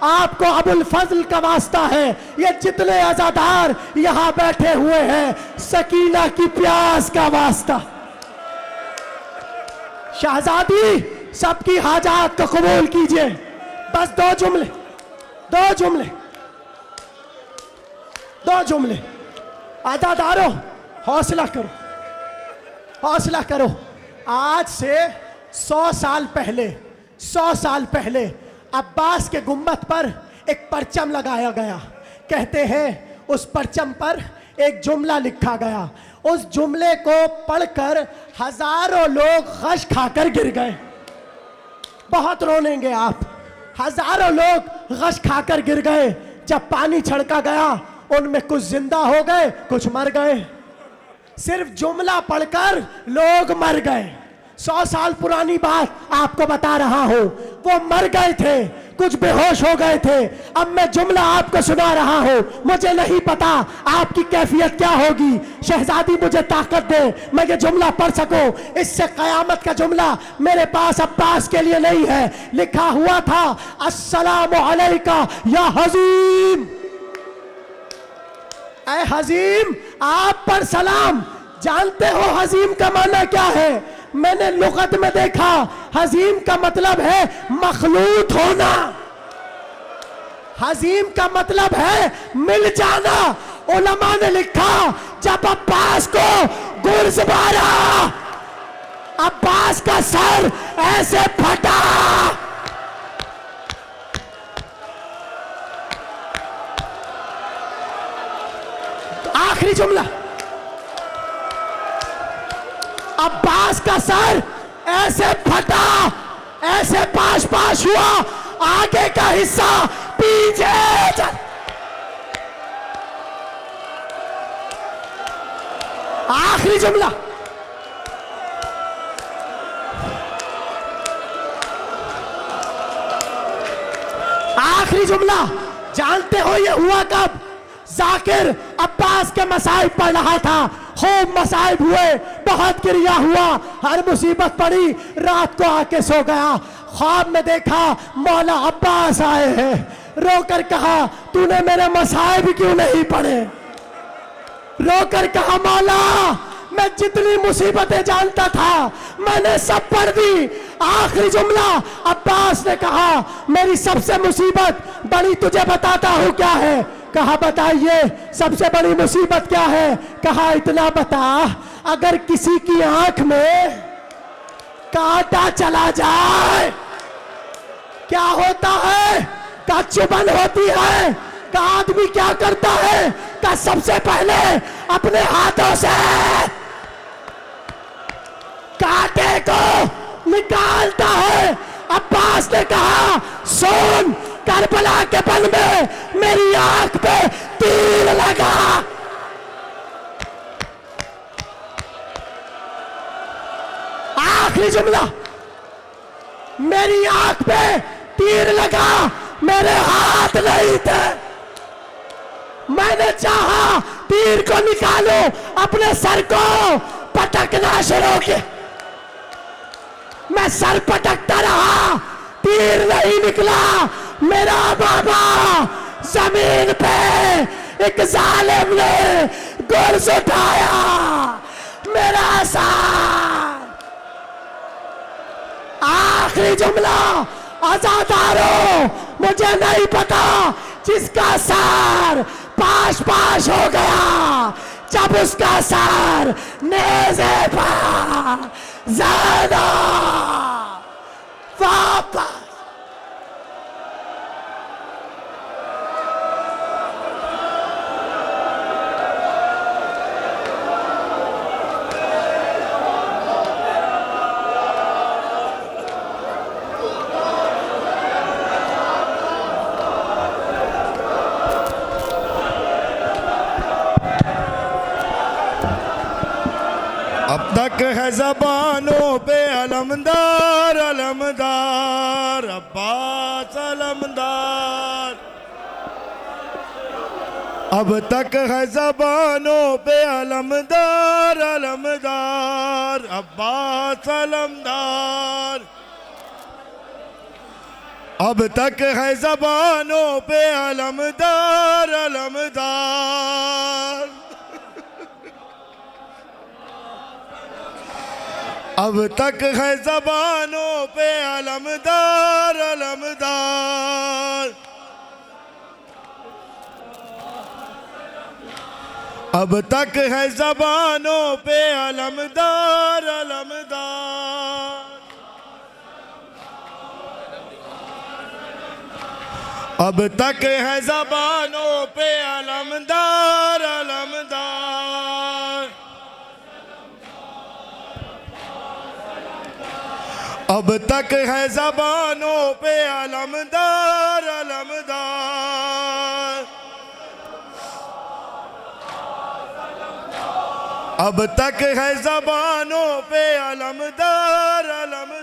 आपको अबुल फजल का वास्ता है, ये जितने अज़ादार यहाँ बैठे हुए हैं, सकीना की प्यास का वास्ता। शहजादी, सबकी हाजात को कबूल कीजिए। बस दो जुमले, दो जुमले, दो जुमले। अज़ादारों, हौसला करो, हौसला करो। आज से 100 साल पहले, 100 साल पहले अब्बास के गुम्बद पर एक परचम लगाया गया। कहते हैं उस परचम पर एक जुमला लिखा गया। उस जुमले को पढ़कर हजारों लोग गश खाकर गिर गए। बहुत रोनेंगे आप। हजारों लोग गश खाकर गिर गए। जब पानी छड़का गया, उनमें कुछ जिंदा हो गए, कुछ मर गए। सिर्फ जुमला पढ़कर लोग मर गए। 100 साल पुरानी बात आपको बता रहा हूं। वो मर गए थे, कुछ बेहोश हो गए थे। अब मैं जुमला आपको सुना रहा हूं। मुझे नहीं पता आपकी कैफियत क्या होगी। शहजादी, मुझे ताकत दे, मैं ये जुमला पढ़ सकूं। इससे कयामत का जुमला मेरे पास अब्बास के लिए नहीं है। लिखा हुआ था, अस्सलामु अलैका या हजीम। ऐ हजीम, आप पर सलाम। जानते हो हजीम का माना क्या है? मैंने लुगत में देखा, हजीम का मतलब है मखलूत होना। हजीम का मतलब है मिल जाना। उलमा ने लिखा, जब अब्बास को गुर्ज मारा, अब्बास का सर ऐसे फटा। आखिरी जुमला, अब्बास का सर ऐसे फटा, ऐसे पाश पाश हुआ, आगे का हिस्सा पीछे चल। आखिरी जुमला, आखिरी जुमला। जानते हो ये हुआ कब? जाकिर अब्बास के मसाइब पढ़ रहा था। खूब मसाइब हुए, बहुत क्रिया हुआ, हर मुसीबत पड़ी, रात को आके सो गया। ख्वाब में देखा मौला अब्बास आए हैं। रोकर कहा तूने मेरे मसाइब क्यों नहीं पढ़े? रोकर कहा मौला मैं जितनी मुसीबतें जानता था मैंने सब पढ़ दी। आखिरी जुमला अब्बास ने कहा मेरी सबसे मुसीबत बड़ी तुझे बताता हूँ क्या है। कहा बताइए सबसे बड़ी मुसीबत क्या है? कहा इतना बता, अगर किसी की आंख में कांटा चला जाए क्या होता है? का चुभन होती है। का आदमी क्या करता है? का सबसे पहले अपने हाथों से कांटे को निकालता है। अब्बास ने कहा सुन, करबला के बन में मेरी आंख पे तीर लगा। आखिरी जुमला, मेरी आंख पे तीर लगा, मेरे हाथ नहीं थे। मैंने चाहा तीर को निकालो, अपने सर को पटकना शुरू किया। मैं सर पटकता रहा, तीर नहीं निकला। मेरा बाबा जमीन पे एक जालिम ने गुर्ज उठाया मेरा साथ। आखिरी जुमला, आजादारों मुझे नहीं पता जिसका सर पाश पाश हो गया जब उसका सर नेज़े पर ज़्यादा वापस। अब तक है ज़बानों पे अलमदार अलमदार अब्बास अलमदार। अब तक है ज़बानों पे अलमदार अलमदार अब्बास अलमदार। अब तक है ज़बानों पे अलमदार अलमदार। अब तक है ज़बानों पे अलमदार अलमदार। अब तक है ज़बानों पे अलमदार अलमदार। अब तक है ज़बानों पे अलमदार अलमदार। अब तक है ज़बानों पे अलमदार अलमदार। अब तक है ज़बानों पे अलमदार अलमदार।